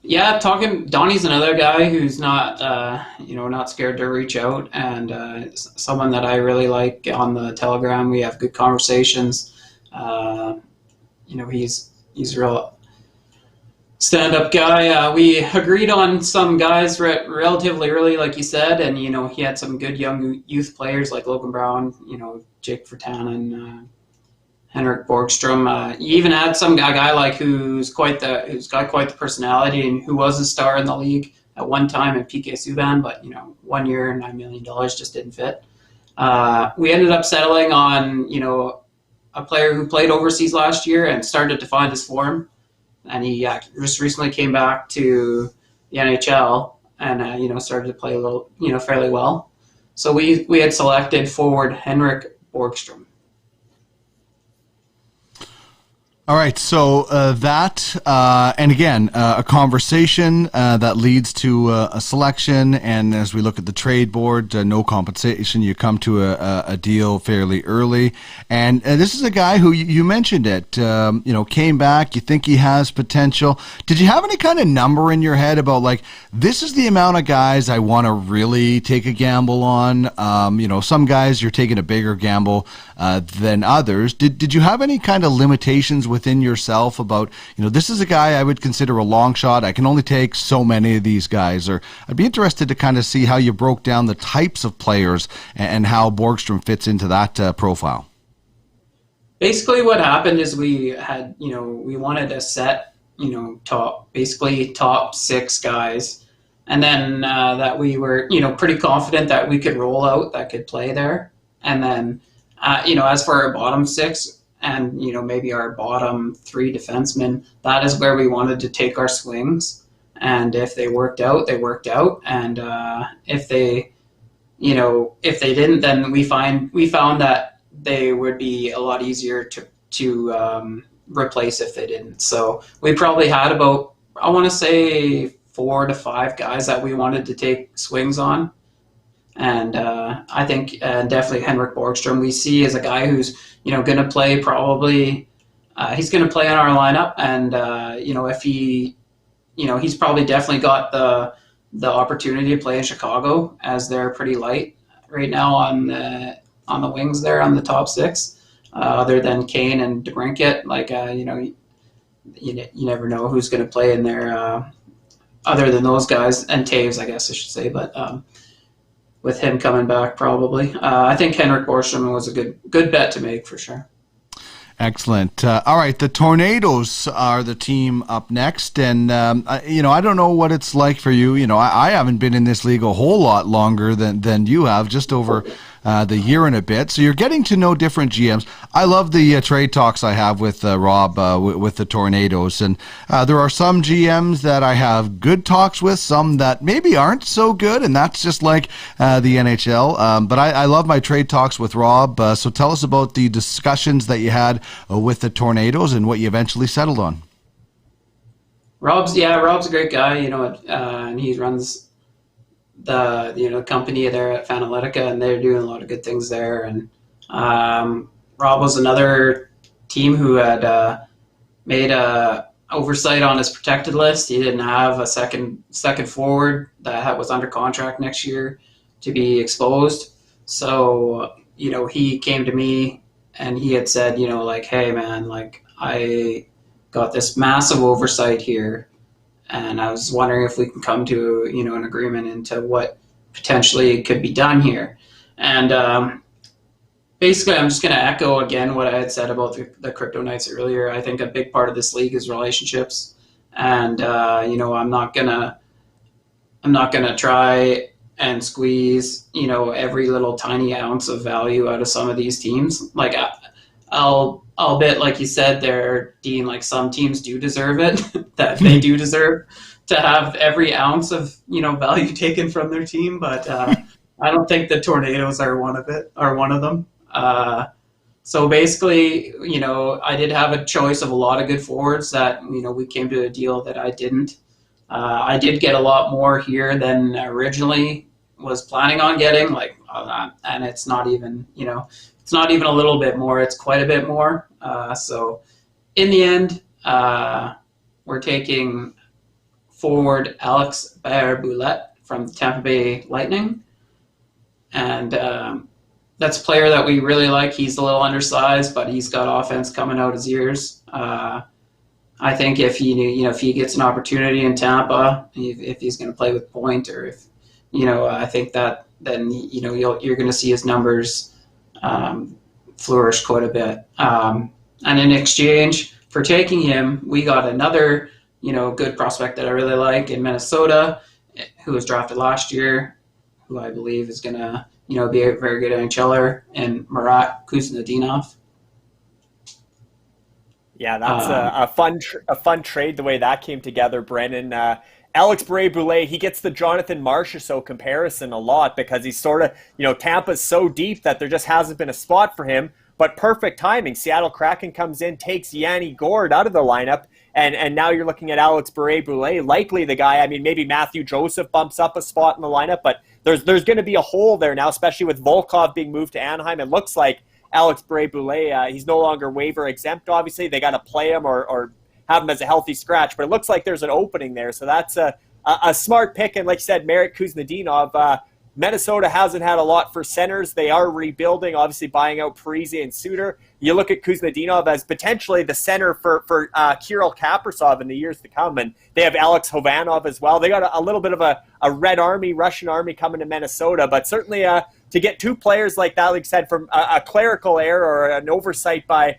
Yeah, Donnie's another guy who's not, not scared to reach out, and someone that I really like on the Telegram. We have good conversations. He's a real stand-up guy. We agreed on some guys relatively early, like you said, and he had some good young youth players like Logan Brown, Jake Vertanen, Henrik Borgstrom. You even had some guy like who's got quite the personality and who was a star in the league at one time in PK Subban, but 1 year, $9 million just didn't fit. We ended up settling on a player who played overseas last year and started to find his form, and he just recently came back to the NHL and started to play a little fairly well. So we had selected forward Henrik Borgstrom. All right, so and again, a conversation that leads to a selection, and as we look at the trade board, no compensation, you come to a deal fairly early, and this is a guy who you mentioned it, came back, you think he has potential. Did you have any kind of number in your head about, like, this is the amount of guys I want to really take a gamble on? Some guys you're taking a bigger gamble than others. Did you have any kind of limitations within yourself about, this is a guy I would consider a long shot, I can only take so many of these guys? Or I'd be interested to kind of see how you broke down the types of players and how Borgstrom fits into that profile. Basically what happened is we had, we wanted to set, top 6 guys, and then that we were, pretty confident that we could roll out that could play there. And then as for our bottom 6 and, maybe our bottom 3 defensemen, that is where we wanted to take our swings. And if they worked out, they worked out. And if they didn't, then we found that they would be a lot easier to replace if they didn't. So we probably had about, I want to say, 4 to 5 guys that we wanted to take swings on. And I think definitely Henrik Borgstrom we see as a guy who's going to play probably. He's going to play in our lineup, and if he, he's probably definitely got the opportunity to play in Chicago, as they're pretty light right now on the wings there on the top 6, other than Kane and DeBrincat. Like you never know who's going to play in there other than those guys, and Taves, I guess I should say, but. With him coming back, probably. I think Henrik Borgstrom was a good bet to make for sure. Excellent. All right, the Tornadoes are the team up next, and I don't know what it's like for you. I haven't been in this league a whole lot longer than you have, just over the year and a bit. So you're getting to know different GMs. I love the trade talks I have with Rob with the Tornadoes, and there are some GMs that I have good talks with, some that maybe aren't so good, and that's just like the NHL. But I love my trade talks with Rob. So tell us about the discussions that you had with the Tornadoes and what you eventually settled on. Rob's a great guy, and he runs the company there at Fanalytica, and they're doing a lot of good things there. And Rob was another team who had made a oversight on his protected list. He didn't have a second forward that was under contract next year to be exposed. So, he came to me and he had said, like, hey man, like I got this massive oversight here, and I was wondering if we can come to, an agreement into what potentially could be done here. And basically, I'm just going to echo again what I had said about the Crypto Knights earlier. I think a big part of this league is relationships, and I'm not gonna try and squeeze every little tiny ounce of value out of some of these teams. Like I'll bet, like you said there, Dean, like some teams do deserve it, that they do deserve to have every ounce of value taken from their team, but I don't think the Tornadoes are one of them. So basically, I did have a choice of a lot of good forwards that, we came to a deal that I didn't. I did get a lot more here than originally was planning on getting, and it's not even, it's not even a little bit more, it's quite a bit more. So in the end, we're taking forward Alex Barre-Boulet from the Tampa Bay Lightning. And that's a player that we really like. He's a little undersized, but he's got offense coming out his ears. I think if he gets an opportunity in Tampa, if he's going to play with point, or if I think that then you're going to see his numbers flourish quite a bit. And in exchange for taking him, we got another good prospect that I really like in Minnesota, who was drafted last year, who I believe is going to be a very good NHLer, and Marat Kuznetsov. Yeah, that's a fun trade, the way that came together, Brennan. Alex Barre-Boulet, he gets the Jonathan Marchessault comparison a lot because he's sort of, Tampa's so deep that there just hasn't been a spot for him, but perfect timing. Seattle Kraken comes in, takes Yanni Gourde out of the lineup, and now you're looking at Alex Barre-Boulet, likely the guy. I mean, maybe Matthew Joseph bumps up a spot in the lineup, but there's going to be a hole there now, especially with Volkov being moved to Anaheim. It looks like Alex Barre-Boulet, he's no longer waiver exempt, obviously. They got to play him or have him as a healthy scratch, but it looks like there's an opening there. So that's a smart pick. And like you said, Marat Kuznetsov, Minnesota hasn't had a lot for centers. They are rebuilding, obviously buying out Parise and Suter. You look at Kuznetsov as potentially the center for Kirill Kaprizov in the years to come, and they have Alex Hovanov as well. They got a little bit of a Red Army, Russian Army coming to Minnesota, but certainly to get two players like that, like I said, from a clerical error or an oversight by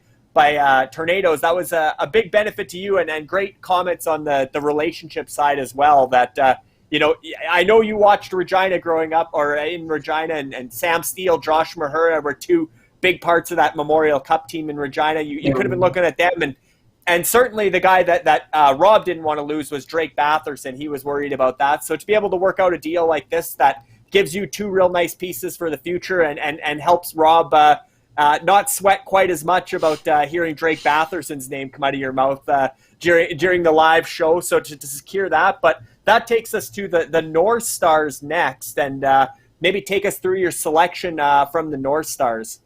Tornadoes, that was a big benefit to you, and great comments on the relationship side as well. That I know you watched Regina growing up, or in Regina, and Sam Steele, Josh Mahura were two big parts of that Memorial Cup team in Regina. You could have been looking at them, and certainly the guy that Rob didn't want to lose was Drake Batherson. He was worried about that. So to be able to work out a deal like this that gives you two real nice pieces for the future and helps Rob not sweat quite as much about hearing Drake Batherson's name come out of your mouth during the live show. So to secure that, but that takes us to the North Stars next, and maybe take us through your selection from the North Stars.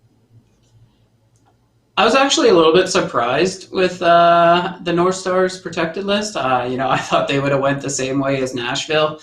I was actually a little bit surprised with the North Stars protected list. I thought they would have went the same way as Nashville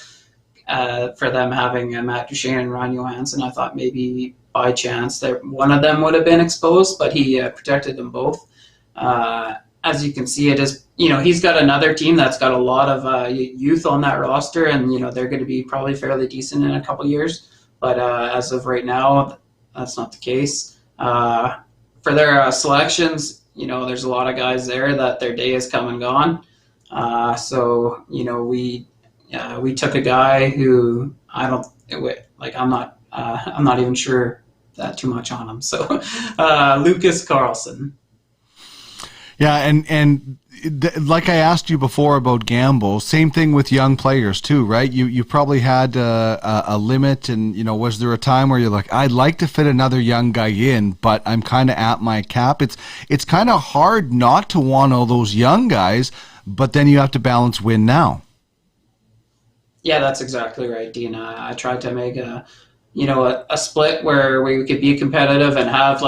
for them having Matt Duchene and Ryan Johansson. I thought maybe by chance that one of them would have been exposed, but he protected them both. As you can see, it is, he's got another team that's got a lot of youth on that roster, and, they're going to be probably fairly decent in a couple years. But as of right now, that's not the case. For their selections, there's a lot of guys there that their day has come and gone. So, we took a guy who I'm not even sure that too much on him. So Lucas Carlson. Yeah, and like I asked you before about Gamble, same thing with young players too, right? You probably had a limit, and was there a time where you're like, I'd like to fit another young guy in, but I'm kind of at my cap. It's kind of hard not to want all those young guys, but then you have to balance win now. Yeah, that's exactly right, Dean. I tried to make a split where we could be competitive and have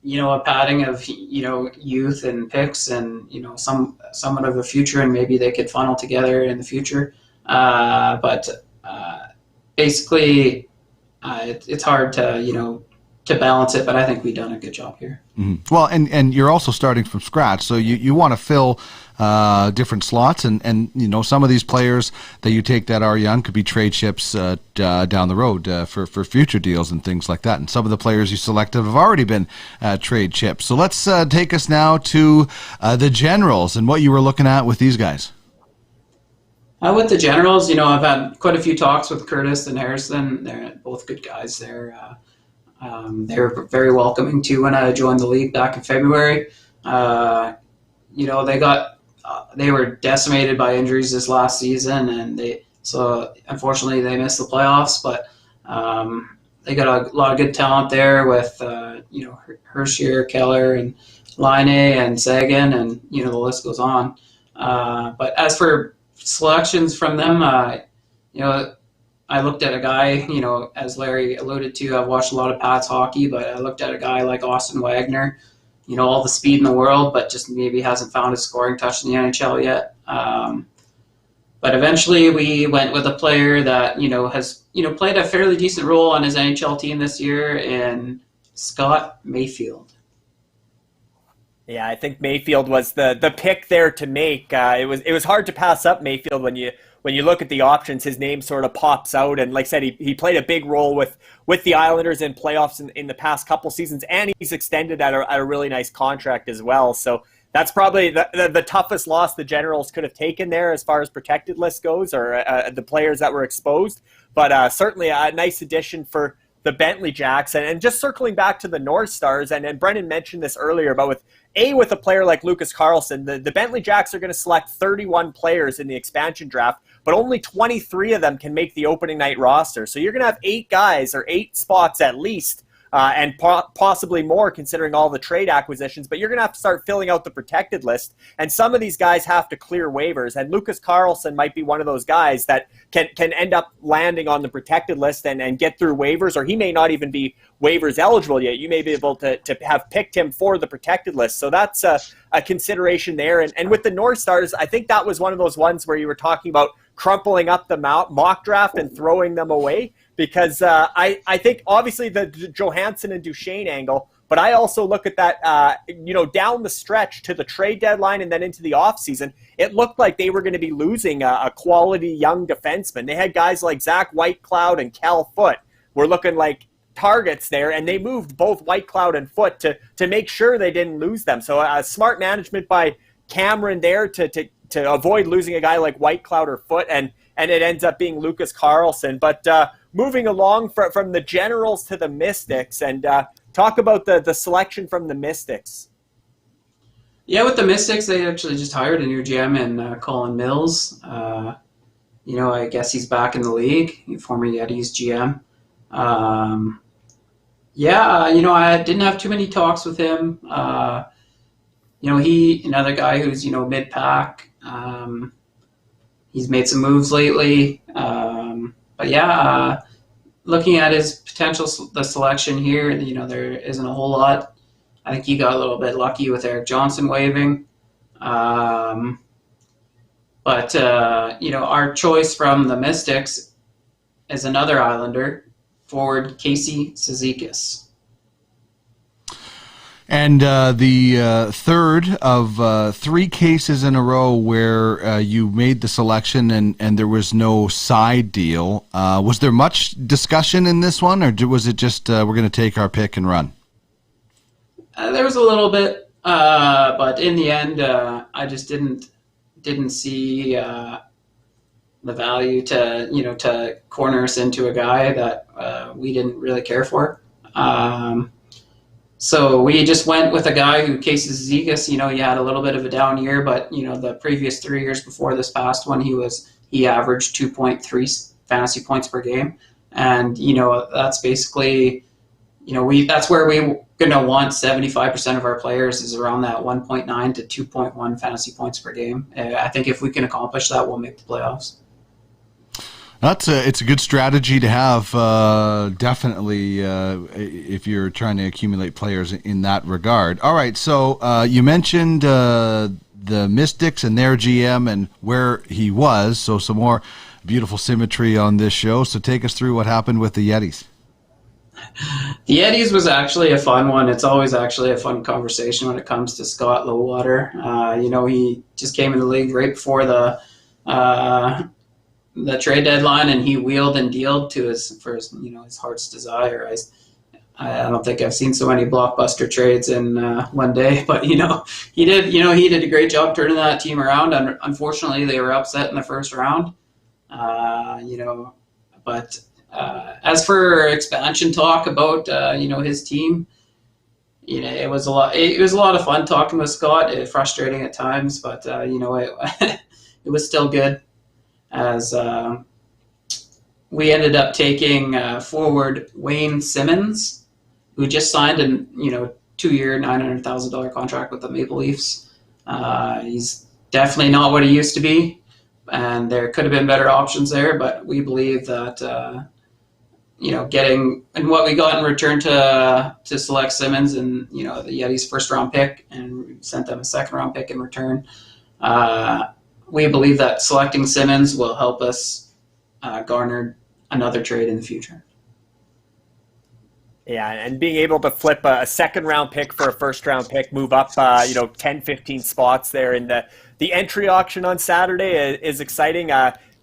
a padding of, youth and picks and, somewhat of a future, and maybe they could funnel together in the future. But basically, it's hard to, to balance it, but I think we've done a good job here. Mm-hmm. Well, and you're also starting from scratch, so you want to fill different slots, and some of these players that you take that are young could be trade chips down the road for future deals and things like that. And some of the players you selected have already been trade chips. So let's take us now to the Generals and what you were looking at with these guys. With the Generals, I've had quite a few talks with Curtis and Harrison. They're both good guys. They were very welcoming too when I joined the league back in February. They were decimated by injuries this last season, and so unfortunately they missed the playoffs. But they got a lot of good talent there with Hershier, Keller, and Line and Sagan, and the list goes on. But as for selections from them, I looked at a guy, as Larry alluded to, I've watched a lot of Pats hockey, but I looked at a guy like Austin Wagner, all the speed in the world, but just maybe hasn't found his scoring touch in the NHL yet. But eventually we went with a player that, has, played a fairly decent role on his NHL team this year in Scott Mayfield. Yeah, I think Mayfield was the pick there to make. It was hard to pass up Mayfield when you look at the options. His name sort of pops out, and like I said, he played a big role with the Islanders in playoffs in the past couple seasons, and he's extended at a really nice contract as well. So that's probably the toughest loss the Generals could have taken there as far as protected list goes, or the players that were exposed. But certainly a nice addition for the Bentley Jacks. And just circling back to the North Stars, and Brendan mentioned this earlier, but with a player like Lucas Carlson, the Bentley Jacks are going to select 31 players in the expansion draft, but only 23 of them can make the opening night roster. So you're going to have 8 guys, or 8 spots at least, and possibly more considering all the trade acquisitions, but you're going to have to start filling out the protected list, and some of these guys have to clear waivers, and Lucas Carlson might be one of those guys that can end up landing on the protected list and get through waivers, or he may not even be waivers eligible yet. You may be able to have picked him for the protected list, so that's a consideration there. And with the North Stars, I think that was one of those ones where you were talking about crumpling up the mock draft and throwing them away, because I think obviously the Johansson and Duchesne angle, but I also look at that, down the stretch to the trade deadline and then into the offseason, it looked like they were going to be losing a quality young defenseman. They had guys like Zach Whitecloud and Cal Foote were looking like targets there, and they moved both Whitecloud and Foote to make sure they didn't lose them. So smart management by Cameron there to avoid losing a guy like Whitecloud or Foote, and it ends up being Lucas Carlson. But moving along from the Generals to the Mystics, and talk about the selection from the Mystics. Yeah, with the Mystics, they actually just hired a new GM in Colin Mills. I guess he's back in the league, former Yeti's GM. I didn't have too many talks with him. Another guy who's, mid-pack. He's made some moves lately. Looking at his potential, the selection here, there isn't a whole lot. I think he got a little bit lucky with Eric Johnson waiving. Our choice from the Mystics is another Islander, forward Casey Cizikas. And the third of 3 cases in a row where you made the selection and there was no side deal. Was there much discussion in this one, or was it just we're going to take our pick and run? There was a little bit, but in the end, I just didn't see the value to corner us into a guy that we didn't really care for. So we just went with a guy who, Casey Cizikas, he had a little bit of a down year, but the previous 3 years before this past one, he averaged 2.3 fantasy points per game, and that's basically, that's where we're gonna want 75% of our players is around that 1.9 to 2.1 fantasy points per game. I think if we can accomplish that, we'll make the playoffs. It's a good strategy to have, definitely, if you're trying to accumulate players in that regard. All right, so you mentioned the Mystics and their GM and where he was, so some more beautiful symmetry on this show. So take us through what happened with the Yetis. The Yetis was actually a fun one. It's always actually a fun conversation when it comes to Scott Lowwater. He just came in the league right before the trade deadline, and he wheeled and dealed to his heart's desire. I don't think I've seen so many blockbuster trades in one day, but he did a great job turning that team around. And unfortunately, they were upset in the first round. But as for expansion talk about his team, it was a lot. It was a lot of fun talking with Scott. Frustrating at times, but it was still good. As we ended up taking forward Wayne Simmons, who just signed a 2-year, $900,000 contract with the Maple Leafs. He's definitely not what he used to be, and there could have been better options there. But we believe that getting and what we got in return to select Simmons and the Yetis' first-round pick, and we sent them a second-round pick in return. We believe that selecting Simmons will help us garner another trade in the future. Yeah, and being able to flip a second-round pick for a first-round pick, move up 10, 15 spots there in the entry auction on Saturday is exciting.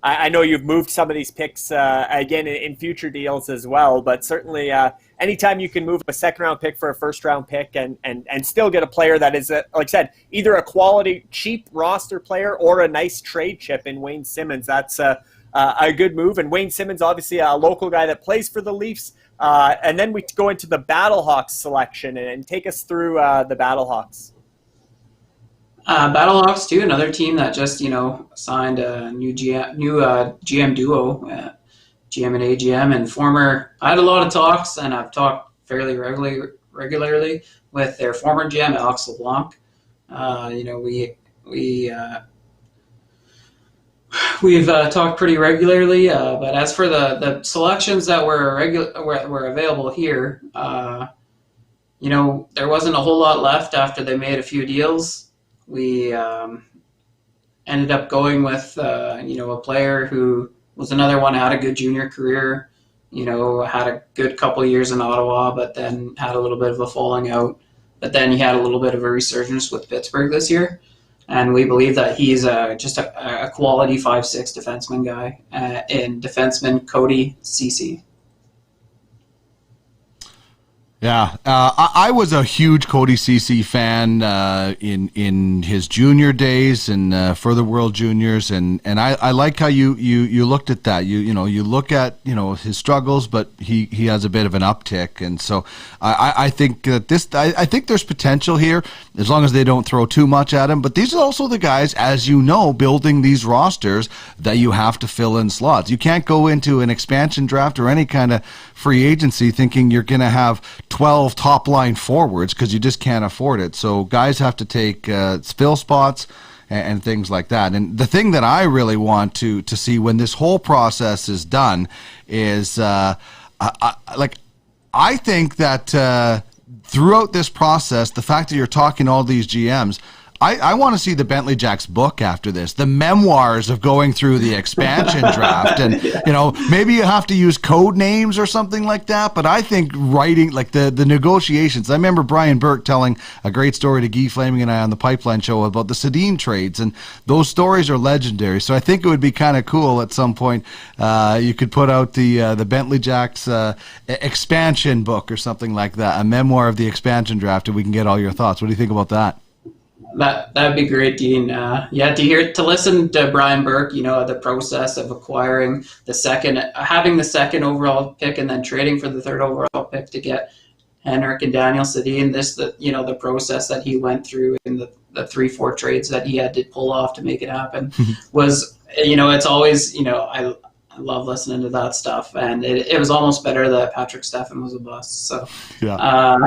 I know you've moved some of these picks again in future deals as well, but certainly anytime you can move a second-round pick for a first-round pick and still get a player that is, like I said, either a quality, cheap roster player or a nice trade chip in Wayne Simmons, that's a good move. And Wayne Simmons, obviously a local guy that plays for the Leafs. And then we go into the Battlehawks selection and take us through the Battlehawks. Battlehawks too, another team that just signed a new GM duo, GM and AGM, and former. I had a lot of talks, and I've talked fairly regularly with their former GM Alex LeBlanc. We've talked pretty regularly, but as for the selections that were available here, there wasn't a whole lot left after they made a few deals. We ended up going with a player who was another one, had a good junior career, had a good couple of years in Ottawa, but then had a little bit of a falling out. But then he had a little bit of a resurgence with Pittsburgh this year. And we believe that he's just a quality 5'6" defenseman guy in defenseman Cody Ceci. Yeah, I was a huge Cody Ceci fan in his junior days and for the World Juniors, and I like how you looked at that. You look at his struggles, but he has a bit of an uptick, and so I think that I think there's potential here as long as they don't throw too much at him. But these are also the guys, as building these rosters that you have to fill in slots. You can't go into an expansion draft or any kind of free agency thinking you're going to have 12 top-line forwards, because you just can't afford it. So guys have to take fill spots and things like that. And the thing that I really want to see when this whole process is done is, I think that throughout this process, the fact that you're talking to all these GMs, I want to see the Bentley Jacks book after this, the memoirs of going through the expansion draft. And, maybe you have to use code names or something like that. But I think writing, like the negotiations, I remember Brian Burke telling a great story to Guy Flaming and I on the Pipeline Show about the Sedin trades. And those stories are legendary. So I think it would be kind of cool at some point. You could put out the Bentley Jacks expansion book or something like that, a memoir of the expansion draft, and we can get all your thoughts. What do you think about that? That'd be great, Dean. To listen to Brian Burke, the process of acquiring having the second overall pick and then trading for the third overall pick to get Henrik and Daniel Sedin. The process that he went through in the 3-4 trades that he had to pull off to make it happen was, it's always, I love listening to that stuff, and it was almost better that Patrick Steffen was a bust. So, yeah.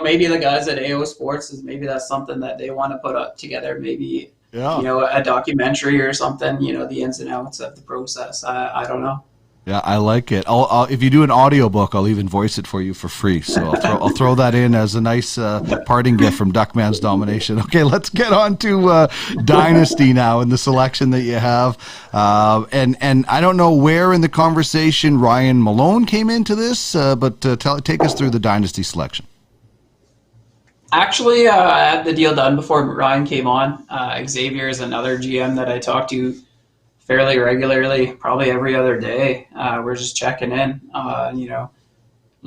Maybe the guys at AO Sports maybe that's something that they want to put up together. Maybe Yeah. you know, a documentary or something, you know, the ins and outs of the process. I don't know. Yeah, I like it. If you do an audiobook, I'll even voice it for you for free. So I'll throw that in as a nice parting gift from Duckman's Domination. Okay, let's get on to Dynasty now and the selection that you have. And I don't know where in the conversation Ryan Malone came into this, but take us through the Dynasty selection. Actually, I had the deal done before Ryan came on. Xavier is another GM that I talk to fairly regularly, probably every other day. We're just checking in, you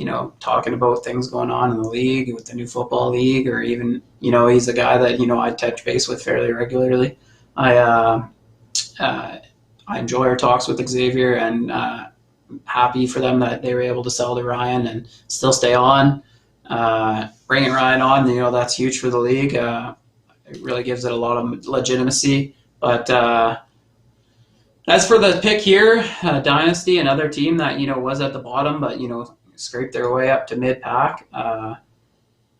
know, talking about things going on in the league with the new football league, or even, you know, he's a guy that, you know, I touch base with fairly regularly. I enjoy our talks with Xavier, and happy for them that they were able to sell to Ryan and still stay on. Bringing Ryan on, you know, that's huge for the league. It really gives it a lot of legitimacy. But as for the pick here, Dynasty, another team that, you know, was at the bottom, but, you know, scraped their way up to mid-pack.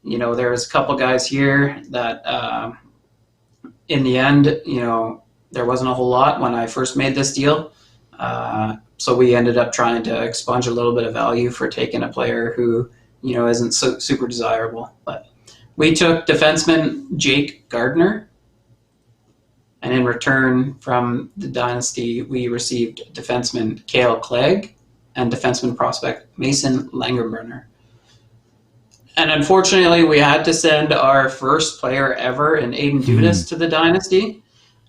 You know, there's a couple guys here that in the end, you know, there wasn't a whole lot when I first made this deal. So we ended up trying to expunge a little bit of value for taking a player who, you know, isn't so super desirable. But we took defenseman Jake Gardner. And in return from the Dynasty, we received defenseman Cale Clegg and defenseman prospect Mason Langenbrunner. And unfortunately, we had to send our first player ever in Aiden Dudas to the Dynasty.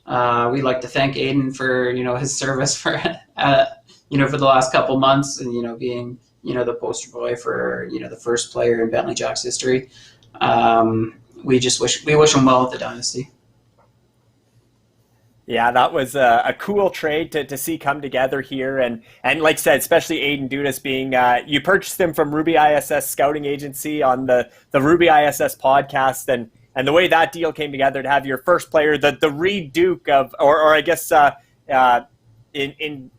We'd like to thank Aiden for, you know, his service for, you know, for the last couple months, and, you know, being, you know, the poster boy for, you know, the first player in Bentley Jacks history. We wish him well at the Dynasty. Yeah, that was a cool trade to see come together here. And like I said, especially Aiden Dudas being, you purchased him from Ruby ISS Scouting Agency on the Ruby ISS podcast. And the way that deal came together to have your first player, the Reed Duke of, or I guess in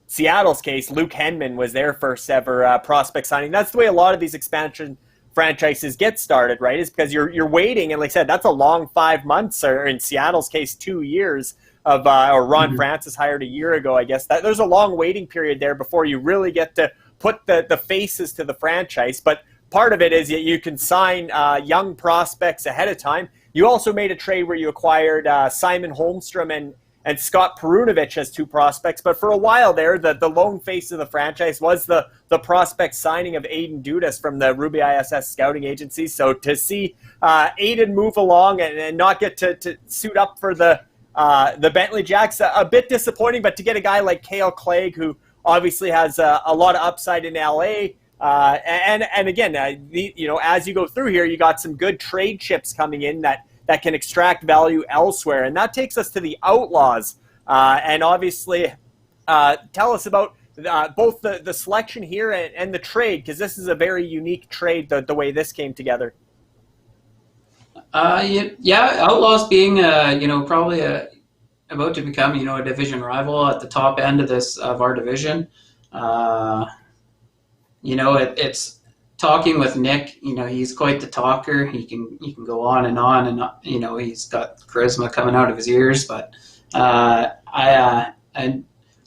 Seattle's case, Luke Henman was their first ever prospect signing. That's the way a lot of these expansion franchises get started, right? Is because you're waiting, and like I said, that's a long 5 months, or in Seattle's case, 2 years of, or Ron Francis hired a year ago, I guess. There's a long waiting period there before you really get to put the faces to the franchise. But part of it is you can sign young prospects ahead of time. You also made a trade where you acquired Simon Holmstrom and Scott Perunovich as two prospects. But for a while there, the lone face of the franchise was the prospect signing of Aiden Dudas from the Ruby ISS Scouting Agency. So to see Aiden move along and not get to suit up for the Bentley Jacks, a bit disappointing. But to get a guy like Cale Clegg, who obviously has a lot of upside in LA, and again, you know, as you go through here, you got some good trade chips coming in that can extract value elsewhere. And that takes us to the Outlaws. And obviously, tell us about both the selection here and the trade, because this is a very unique trade, the way this came together. Yeah, Outlaws being, you know, probably about to become, you know, a division rival at the top end of our division. You know, it's talking with Nick. You know, he's quite the talker. He can go on, and you know, he's got charisma coming out of his ears. But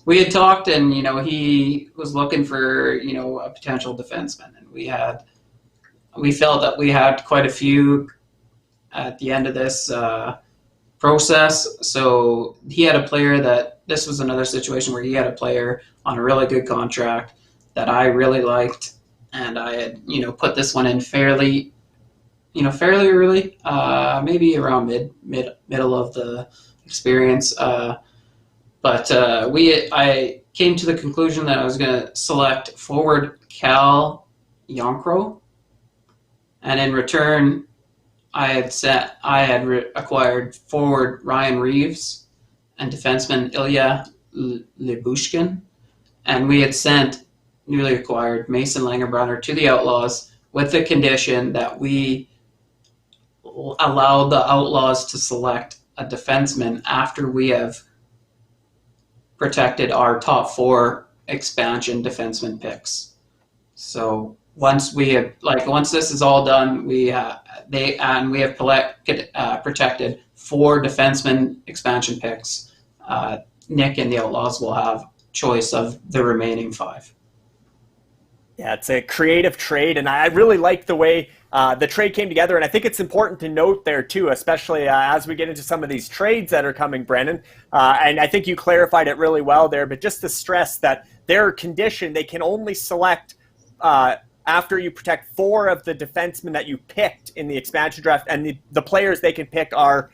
we had talked, and, you know, he was looking for, you know, a potential defenseman, and we felt that we had quite a few at the end of this process. So he had a player this was another situation where he had a player on a really good contract that I really liked, and I had, you know, put this one in fairly early, maybe around middle of the experience. But I came to the conclusion that I was going to select forward Cal Yonkro, and in return, I had acquired forward Ryan Reeves and defenseman Ilya Lyubushkin, and we had sent newly acquired Mason Langenbrunner to the Outlaws with the condition that we allowed the Outlaws to select a defenseman after we have protected our top 4 expansion defenseman picks. So once this is all done, we have protected 4 defenseman expansion picks. Nick and the Outlaws will have choice of the remaining 5. Yeah, it's a creative trade, and I really like the way the trade came together. And I think it's important to note there too, especially as we get into some of these trades that are coming, Brennan. And I think you clarified it really well there, but just to stress that their condition, they can only select after you protect 4 of the defensemen that you picked in the expansion draft, and the players they can pick are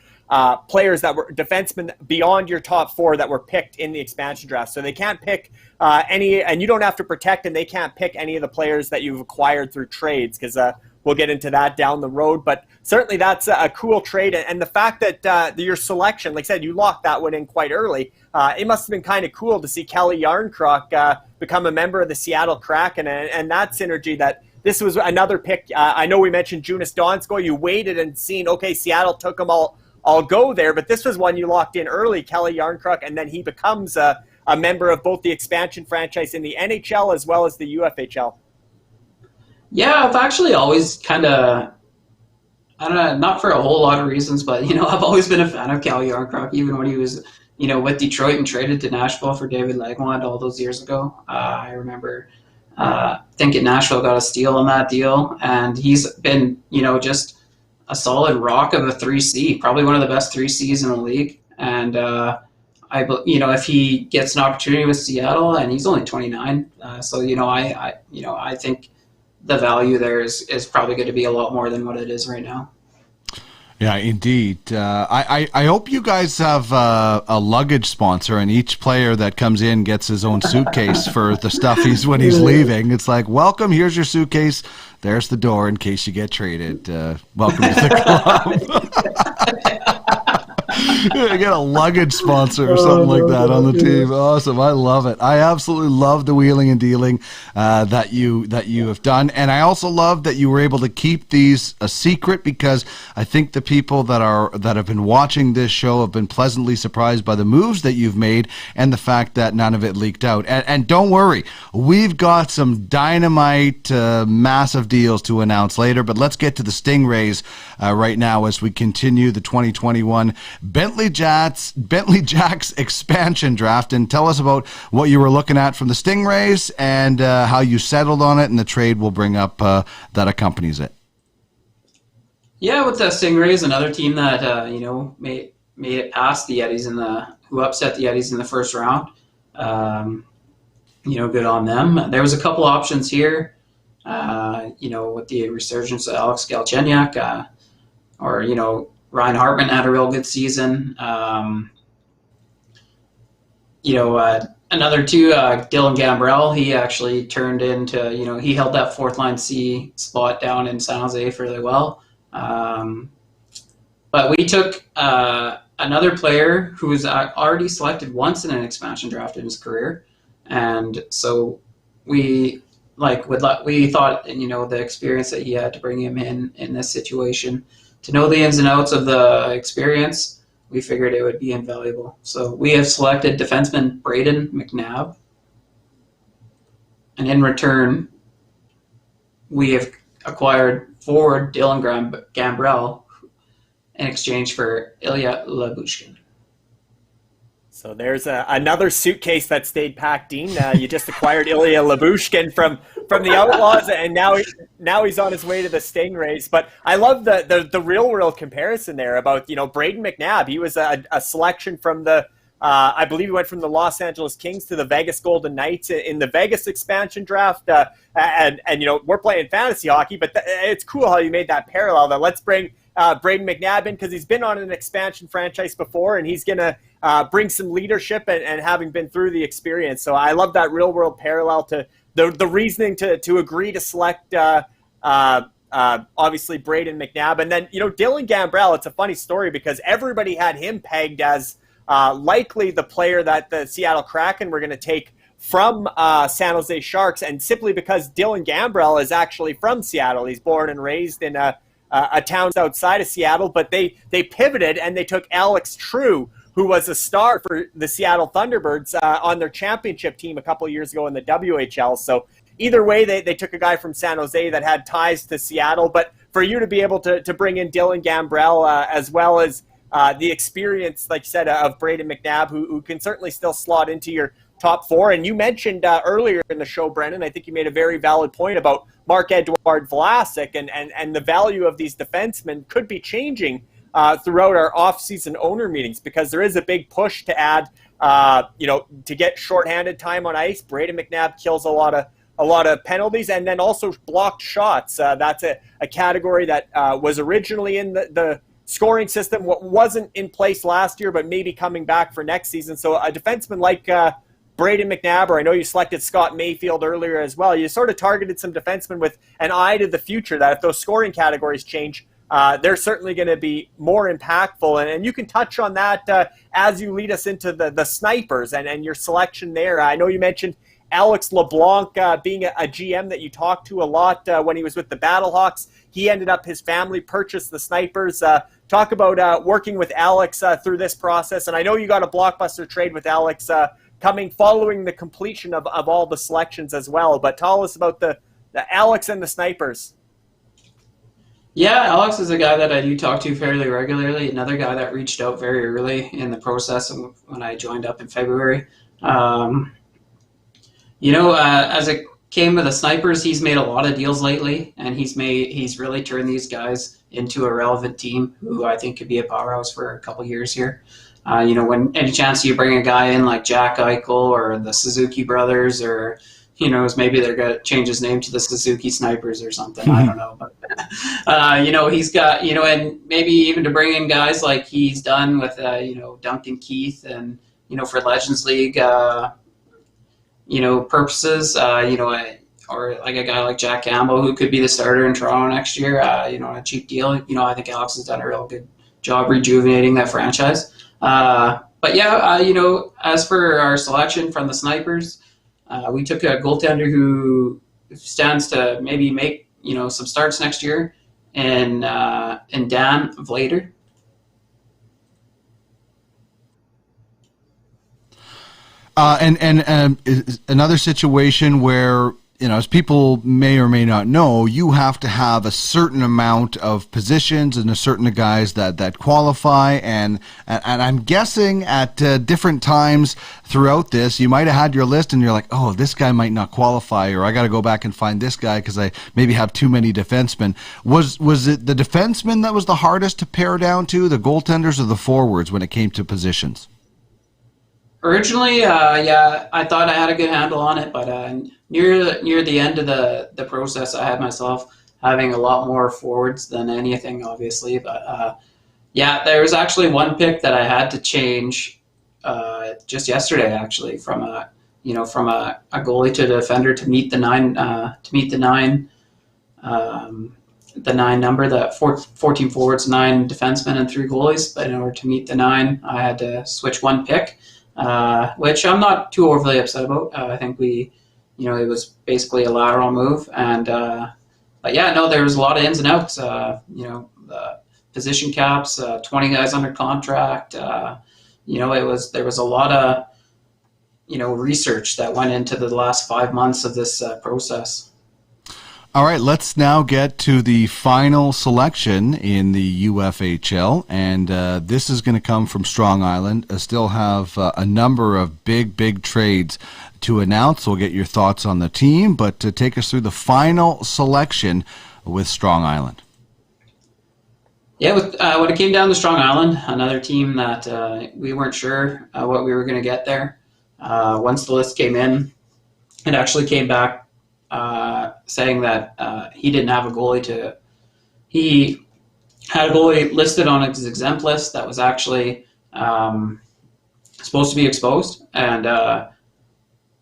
players that were defensemen beyond your top 4 that were picked in the expansion draft. So they can't pick any, and you don't have to protect, and they can't pick any of the players that you've acquired through trades, because we'll get into that down the road. But certainly that's a cool trade. And the fact that your selection, like I said, you locked that one in quite early. It must have been kind of cool to see Kelly Yarncroc become a member of the Seattle Kraken, and that synergy that this was another pick. I know we mentioned Joonas Donskoi. You waited and seen, okay, Seattle took them all. I'll go there, but this was one you locked in early, Kelly Yarncroc, and then he becomes a member of both the expansion franchise in the NHL as well as the UFHL. Yeah, I've actually always kind of, I don't know, not for a whole lot of reasons, but, I've always been a fan of Kelly Yarncroc, even when he was, with Detroit and traded to Nashville for David Legwand all those years ago. I remember thinking Nashville got a steal on that deal, and he's been, just a solid rock of a 3C, probably one of the best 3Cs in the league. And if he gets an opportunity with Seattle, and he's only 29, so I think the value there is probably going to be a lot more than what it is right now. Yeah, indeed. I hope you guys have a luggage sponsor, and each player that comes in gets his own suitcase for the stuff when he's leaving. It's like, welcome, here's your suitcase. There's the door in case you get traded. Welcome to the club. You get a luggage sponsor or something like that on the team. Awesome. I love it. I absolutely love the wheeling and dealing that you have done. And I also love that you were able to keep these a secret, because I think the people that have been watching this show have been pleasantly surprised by the moves that you've made and the fact that none of it leaked out. And don't worry, we've got some dynamite, massive deals to announce later, but let's get to the Stingrays right now as we continue the 2021 Bentley Jacks expansion draft. And tell us about what you were looking at from the Stingrays and how you settled on it, and the trade we'll bring up that accompanies it. Yeah, with the Stingrays, another team that made it past the Yetis who upset the Yetis in the first round. Good on them. There was a couple options here. With the resurgence of Alex Galchenyuk, Ryan Hartman had a real good season. Another two, Dylan Gambrell, he actually turned into, he held that 4th line C spot down in San Jose fairly well. But we took another player who was already selected once in an expansion draft in his career. And so we thought, the experience that he had to bring him in this situation, to know the ins and outs of the experience, we figured it would be invaluable. So we have selected defenseman Brayden McNabb. And in return, we have acquired forward Dylan Gambrell in exchange for Ilya Labushkin. So there's another suitcase that stayed packed, Dean. You just acquired Ilya Labushkin from the Outlaws, and now he's on his way to the Stingrays. But I love the real world comparison there about Brayden McNabb. He was a selection from the I believe he went from the Los Angeles Kings to the Vegas Golden Knights in the Vegas expansion draft. And we're playing fantasy hockey, but it's cool how you made that parallel. That let's bring Brayden McNabb in, because he's been on an expansion franchise before, and he's gonna bring some leadership and having been through the experience. So I love that real world parallel to the reasoning to agree to select obviously Brayden McNabb. And then Dylan Gambrell, it's a funny story because everybody had him pegged as likely the player that the Seattle Kraken were going to take from San Jose Sharks, and simply because Dylan Gambrell is actually from Seattle. He's born and raised in a town outside of Seattle, but they pivoted and they took Alex True, who was a star for the Seattle Thunderbirds on their championship team a couple years ago in the WHL. So either way, they took a guy from San Jose that had ties to Seattle. But for you to be able to bring in Dylan Gambrell as well as the experience, like you said, of Brayden McNabb, who can certainly still slot into your top four. And you mentioned earlier in the show, Brendan, I think you made a very valid point about Marc-Edouard Vlasic and the value of these defensemen could be changing throughout our off-season owner meetings, because there is a big push to add, to get shorthanded time on ice. Brayden McNabb kills a lot of penalties, and then also blocked shots. That's a category that was originally in the scoring system, what wasn't in place last year, but maybe coming back for next season. So a defenseman like Brayden McNabb, or I know you selected Scott Mayfield earlier as well, you sort of targeted some defensemen with an eye to the future, that if those scoring categories change, they're certainly going to be more impactful. And you can touch on that as you lead us into the snipers and your selection there. I know you mentioned Alex LeBlanc being a GM that you talked to a lot when he was with the Battlehawks. He ended up, his family purchased the snipers. Talk about working with Alex through this process. And I know you got a blockbuster trade with Alex coming following the completion of all the selections as well. But tell us about the Alex and the snipers. Yeah, Alex is a guy that I do talk to fairly regularly. Another guy that reached out very early in the process when I joined up in February. As it came to the snipers, he's made a lot of deals lately, and he's really turned these guys into a relevant team who I think could be a powerhouse for a couple years here. When any chance you bring a guy in like Jack Eichel or the Suzuki brothers, or maybe they're going to change his name to the Suzuki Snipers or something. I don't know. But, he's got, and maybe even to bring in guys like he's done with, Duncan Keith and, for Legends League, purposes, or like a guy like Jack Campbell who could be the starter in Toronto next year, on a cheap deal. I think Alex has done a real good job rejuvenating that franchise. But yeah, as for our selection from the snipers, we took a goaltender who stands to maybe make some starts next year, and Dan Vlader. And another situation where, as people may or may not know, you have to have a certain amount of positions and a certain guys that qualify. And I'm guessing at different times throughout this, you might have had your list and you're like, oh, this guy might not qualify, or I got to go back and find this guy because I maybe have too many defensemen. Was it the defensemen that was the hardest to pare down to, the goaltenders, or the forwards when it came to positions? Originally, I thought I had a good handle on it, but near the end of the process, I had myself having a lot more forwards than anything, obviously. But there was actually one pick that I had to change just yesterday, actually, from a goalie to a defender to meet the nine number, that 14 forwards, 9 defensemen, and 3 goalies. But in order to meet the 9, I had to switch one pick. Which I'm not too overly upset about. I think it was basically a lateral move, and there was a lot of ins and outs. The position caps, 20 guys under contract. There was a lot of research that went into the last 5 months of this process. All right, let's now get to the final selection in the UFHL, and this is going to come from Strong Island. I still have a number of big trades to announce. We'll get your thoughts on the team, but to take us through the final selection with Strong Island. Yeah, when it came down to Strong Island, another team that we weren't sure what we were going to get there. Once the list came in, it actually came back saying that he didn't have a goalie he had a goalie listed on his exempt list that was actually supposed to be exposed, and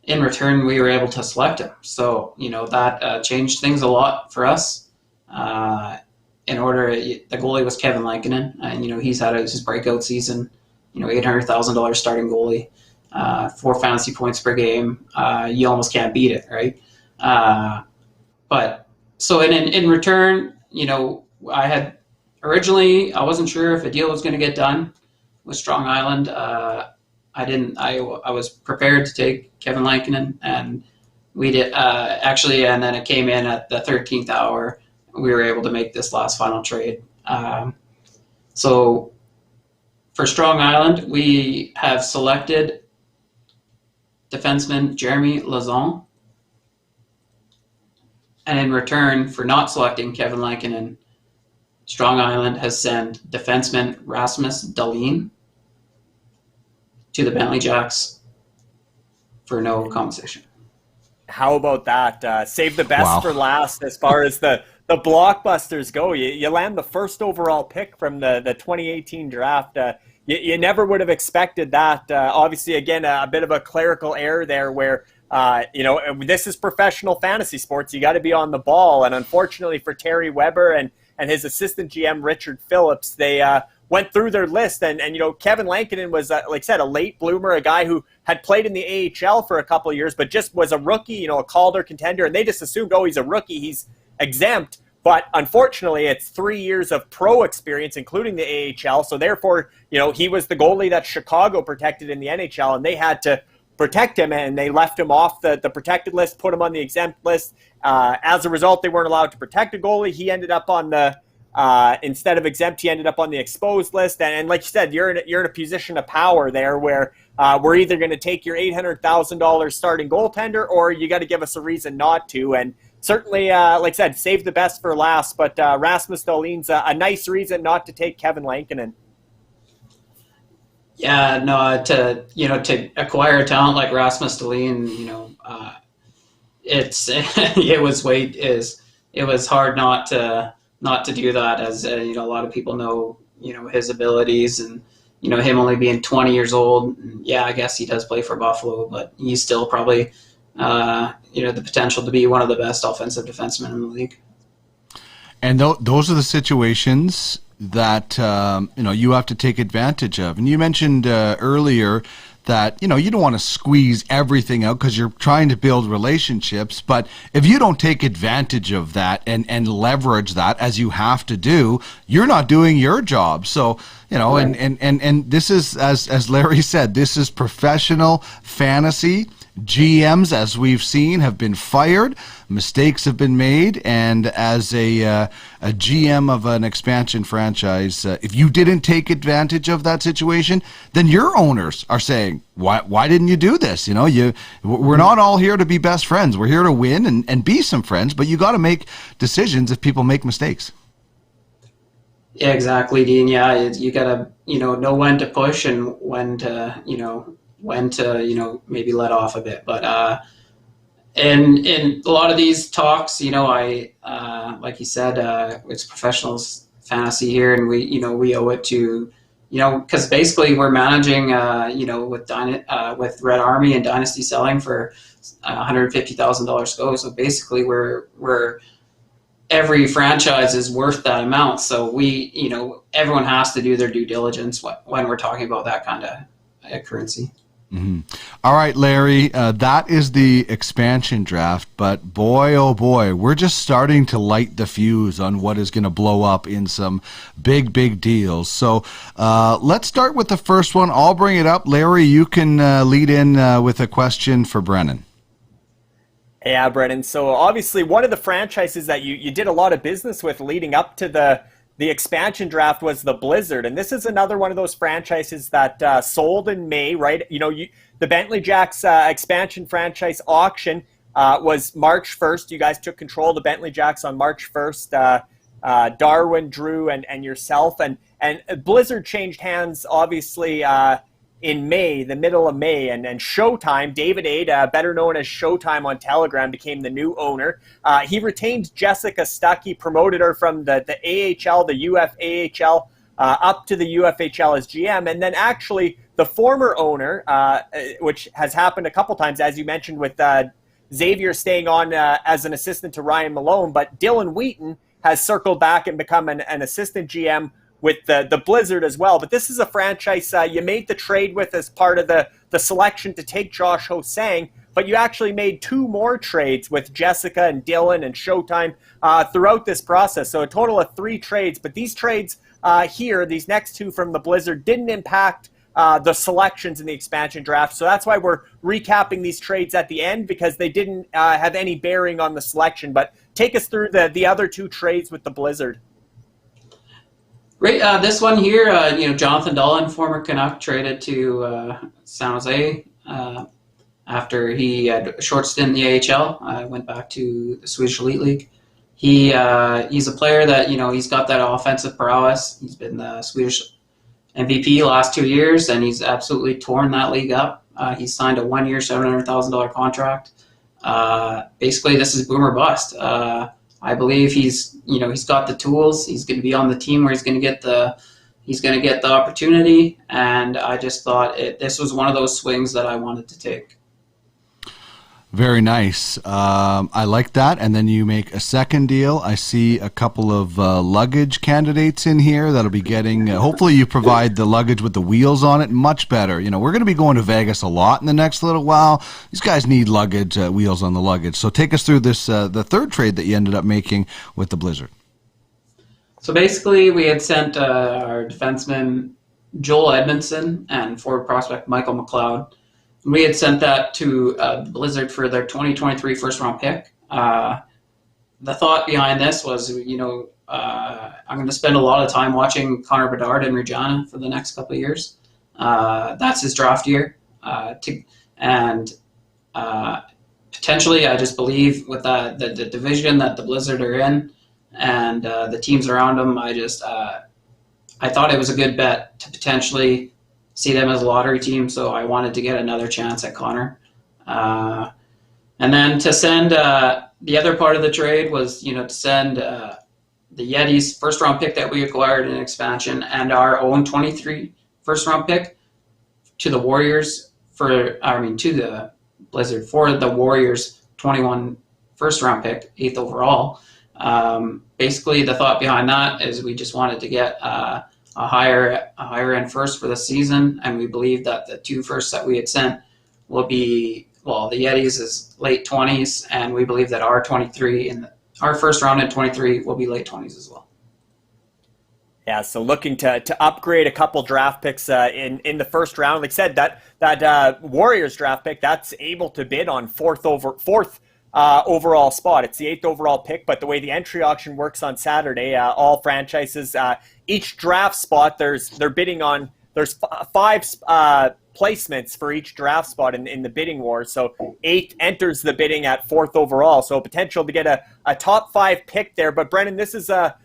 in return we were able to select him. So that changed things a lot for us. The goalie was Kevin Lankinen, and he's had his breakout season. $800,000 starting goalie, 4 fantasy points per game. You almost can't beat it, right? But so in return, I wasn't sure if a deal was going to get done with Strong Island. I was prepared to take Kevin Lankinen, and we did actually, and then it came in at the 13th hour. We were able to make this last final trade. So for Strong Island, we have selected defenseman Jeremy Lauzon. And in return for not selecting Kevin Lankinen, Strong Island has sent defenseman Rasmus Dahlin to the Bentley Jacks for no compensation. How about that? Save the best for last as far as the blockbusters go. You land the first overall pick from the 2018 draft. You never would have expected that. Obviously, again, a bit of a clerical error there where, this is professional fantasy sports. You got to be on the ball. And unfortunately for Terry Weber and his assistant GM, Richard Phillips, they went through their list. And Kevin Lankinen was, like I said, a late bloomer, a guy who had played in the AHL for a couple of years, but just was a rookie, a Calder contender. And they just assumed, he's a rookie, he's exempt. But unfortunately, it's 3 years of pro experience, including the AHL. So therefore, he was the goalie that Chicago protected in the NHL, and they had to protect him, and they left him off the protected list, put him on the exempt list. As a result, they weren't allowed to protect a goalie. He ended up on the instead of exempt, he ended up on the exposed list. And like you said, you're in a position of power there where we're either going to take your $800,000 starting goaltender, or you got to give us a reason not to. And certainly, like I said, save the best for last. But Rasmus Dahlin's a nice reason not to take Kevin Lankinen. Yeah, no, to acquire a talent like Rasmus Dahlin, it was hard not to do that, as a lot of people know his abilities, and him only being 20 years old. Yeah, I guess he does play for Buffalo, but he's still probably the potential to be one of the best offensive defensemen in the league. And those are the situations that you have to take advantage of. And you mentioned earlier that you don't want to squeeze everything out because you're trying to build relationships. But if you don't take advantage of that and leverage that, as you have to do, you're not doing your job. So right. and this is, as Larry said, this is professional fantasy. GMs, as we've seen, have been fired. Mistakes have been made, and as a GM of an expansion franchise, if you didn't take advantage of that situation, then your owners are saying, "Why didn't you do this?" We're not all here to be best friends. We're here to win and be some friends, but you got to make decisions if people make mistakes. Yeah, exactly, Dean. Yeah, you gotta know when to push and when to maybe let off a bit. But in a lot of these talks, I like you said, it's professionals fantasy here, and we owe it to because basically we're managing with Red Army and Dynasty selling for $150,000 go. So basically we're every franchise is worth that amount. So everyone has to do their due diligence when we're talking about that kind of currency. Mm-hmm. All right, Larry, that is the expansion draft, but boy, oh boy, we're just starting to light the fuse on what is going to blow up in some big deals. So let's start with the first one. I'll bring it up. Larry, you can lead in with a question for Brennan. Yeah, Brennan. So obviously one of the franchises that you did a lot of business with leading up to the expansion draft was the Blizzard, and this is another one of those franchises that sold in May, right? The Bentley Jacks expansion franchise auction was March 1st. You guys took control of the Bentley Jacks on March 1st. Darwin, Drew, and yourself, and Blizzard changed hands, obviously, in May, the middle of May, and Showtime, David Ada, better known as Showtime on Telegram, became the new owner. He retained Jessica Stuckey, promoted her from the AHL, the UFHL, up to the UFHL as GM, and then actually the former owner, which has happened a couple times, as you mentioned, with Xavier staying on as an assistant to Ryan Malone, but Dylan Wheaton has circled back and become an assistant GM with the Blizzard as well. But this is a franchise you made the trade with as part of the selection to take Josh Ho-Sang, but you actually made two more trades with Jessica and Dylan and Showtime throughout this process. So a total of 3 trades. But these trades here, these next two from the Blizzard, didn't impact the selections in the expansion draft. So that's why we're recapping these trades at the end, because they didn't have any bearing on the selection. But take us through the other two trades with the Blizzard. Great. This one here, Jonathan Dahlen, former Canuck, traded to San Jose after he had a short stint in the AHL. Went back to the Swedish Elite League. He's a player that, he's got that offensive prowess. He's been the Swedish MVP last 2 years, and he's absolutely torn that league up. He's signed a 1 year, $700,000 contract. Basically, this is boom or bust. I believe he's got the tools. He's going to be on the team where he's going to get the opportunity. And I just thought this was one of those swings that I wanted to take. Very nice. I like that. And then you make a second deal. I see a couple of luggage candidates in here that'll be getting, hopefully you provide the luggage with the wheels on it much better. We're going to be going to Vegas a lot in the next little while. These guys need luggage, wheels on the luggage. So take us through this, the third trade that you ended up making with the Blizzard. So basically we had sent our defenseman Joel Edmondson and forward prospect Michael McLeod. We had sent that to Blizzard for their 2023 first-round pick. The thought behind this was, I'm going to spend a lot of time watching Connor Bedard in Regina for the next couple of years. That's his draft year. Potentially, I just believe with the division that the Blizzard are in and the teams around them, I thought it was a good bet to potentially see them as a lottery team, so I wanted to get another chance at Connor. And then to send the other part of the trade was, to send the Yetis first-round pick that we acquired in expansion and our own 23 first-round pick to the Warriors to the Blizzard for the Warriors 21 first-round pick, 8th overall. Basically, the thought behind that is we just wanted to get a higher end first for the season, and we believe that the two firsts that we had sent will be, the Yetis is late 20s, and we believe that our first round in 23 will be late 20s as well. Yeah, so looking to upgrade a couple draft picks in the first round. Like I said, that Warriors draft pick, that's able to bid on fourth overall spot. It's the 8th overall pick, but the way the entry auction works on Saturday, all franchises, each draft spot, there's 5 placements for each draft spot in the bidding war. So 8 enters the bidding at 4th overall. So potential to get a top 5 pick there. But Brennan, this is a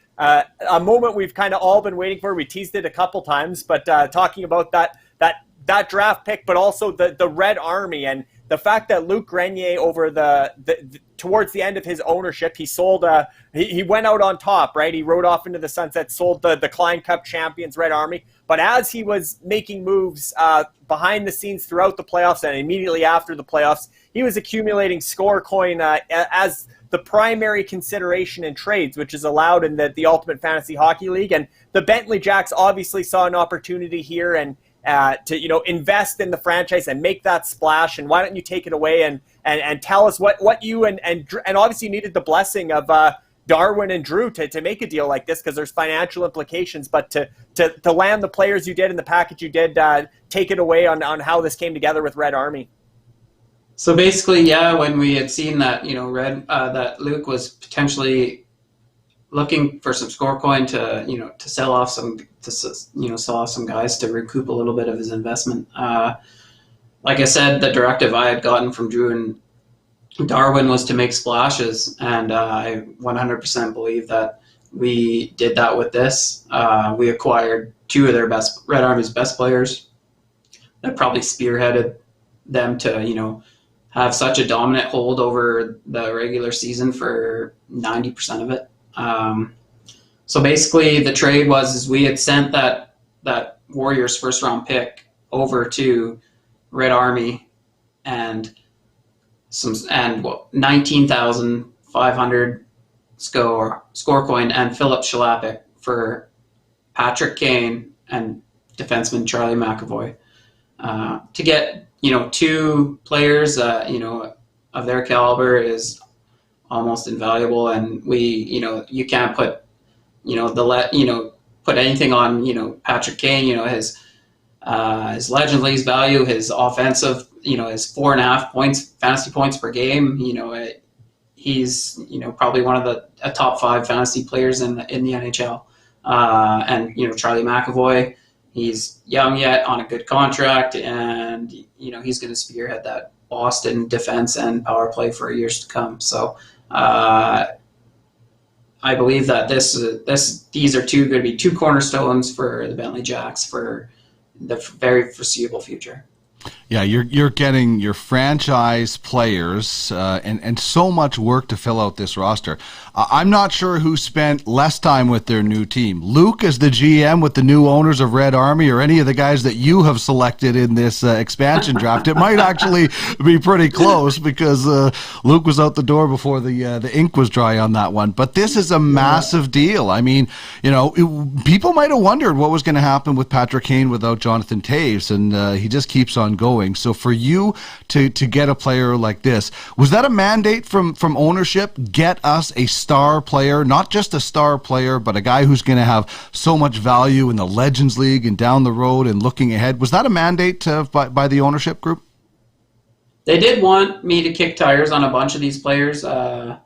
moment we've kind of all been waiting for. We teased it a couple times, but talking about that draft pick, but also the Red Army and the fact that Luc Grenier over towards the end of his ownership, he sold he went out on top, right? He rode off into the sunset, sold the Klein Cup champions Red Army. But as he was making moves behind the scenes throughout the playoffs and immediately after the playoffs, he was accumulating score coin as the primary consideration in trades, which is allowed in the Ultimate Fantasy Hockey League. And the Bentley Jacks obviously saw an opportunity here and to invest in the franchise and make that splash. And why don't you take it away and tell us what you and obviously you needed the blessing of Darwin and Drew to make a deal like this, because there's financial implications, but to land the players you did and the package you did, take it away on how this came together with Red Army. So basically, yeah, when we had seen that, that Luke was potentially looking for some score coin to sell off some guys to recoup a little bit of his investment. Like I said, the directive I had gotten from Drew and Darwin was to make splashes, and I 100% believe that we did that with this. We acquired 2 of their best Red Army's best players that probably spearheaded them to have such a dominant hold over the regular season for 90% of it. So basically the trade was we had sent that Warriors first round pick over to Red Army and 19,500 score coin and Philip Shalapik for Patrick Kane and defenseman Charlie McAvoy, to get 2 players of their caliber is almost invaluable, and we you can't put put anything on Patrick Kane. His his GRIZZLIES value, his offensive, his 4.5 points, fantasy points per game. He's probably one of the top 5 fantasy players in the NHL. And Charlie McAvoy, he's young yet on a good contract, and he's going to spearhead that Boston defense and power play for years to come. So I believe that these are going to be 2 cornerstones for the Bentley Jacks for the very foreseeable future. Yeah, you're getting your franchise players and so much work to fill out this roster. I'm not sure who spent less time with their new team. Luke as the GM with the new owners of Red Army, or any of the guys that you have selected in this expansion draft. It might actually be pretty close because Luke was out the door before the ink was dry on that one. But this is a massive deal. I mean, people might have wondered what was going to happen with Patrick Kane without Jonathan Toews, and he just keeps on going. So for you to get a player like this, was that a mandate from ownership? Get us a star player, not just a star player, but a guy who's going to have so much value in the Legends League and down the road and looking ahead. Was that a mandate by the ownership group? They did want me to kick tires on a bunch of these players, to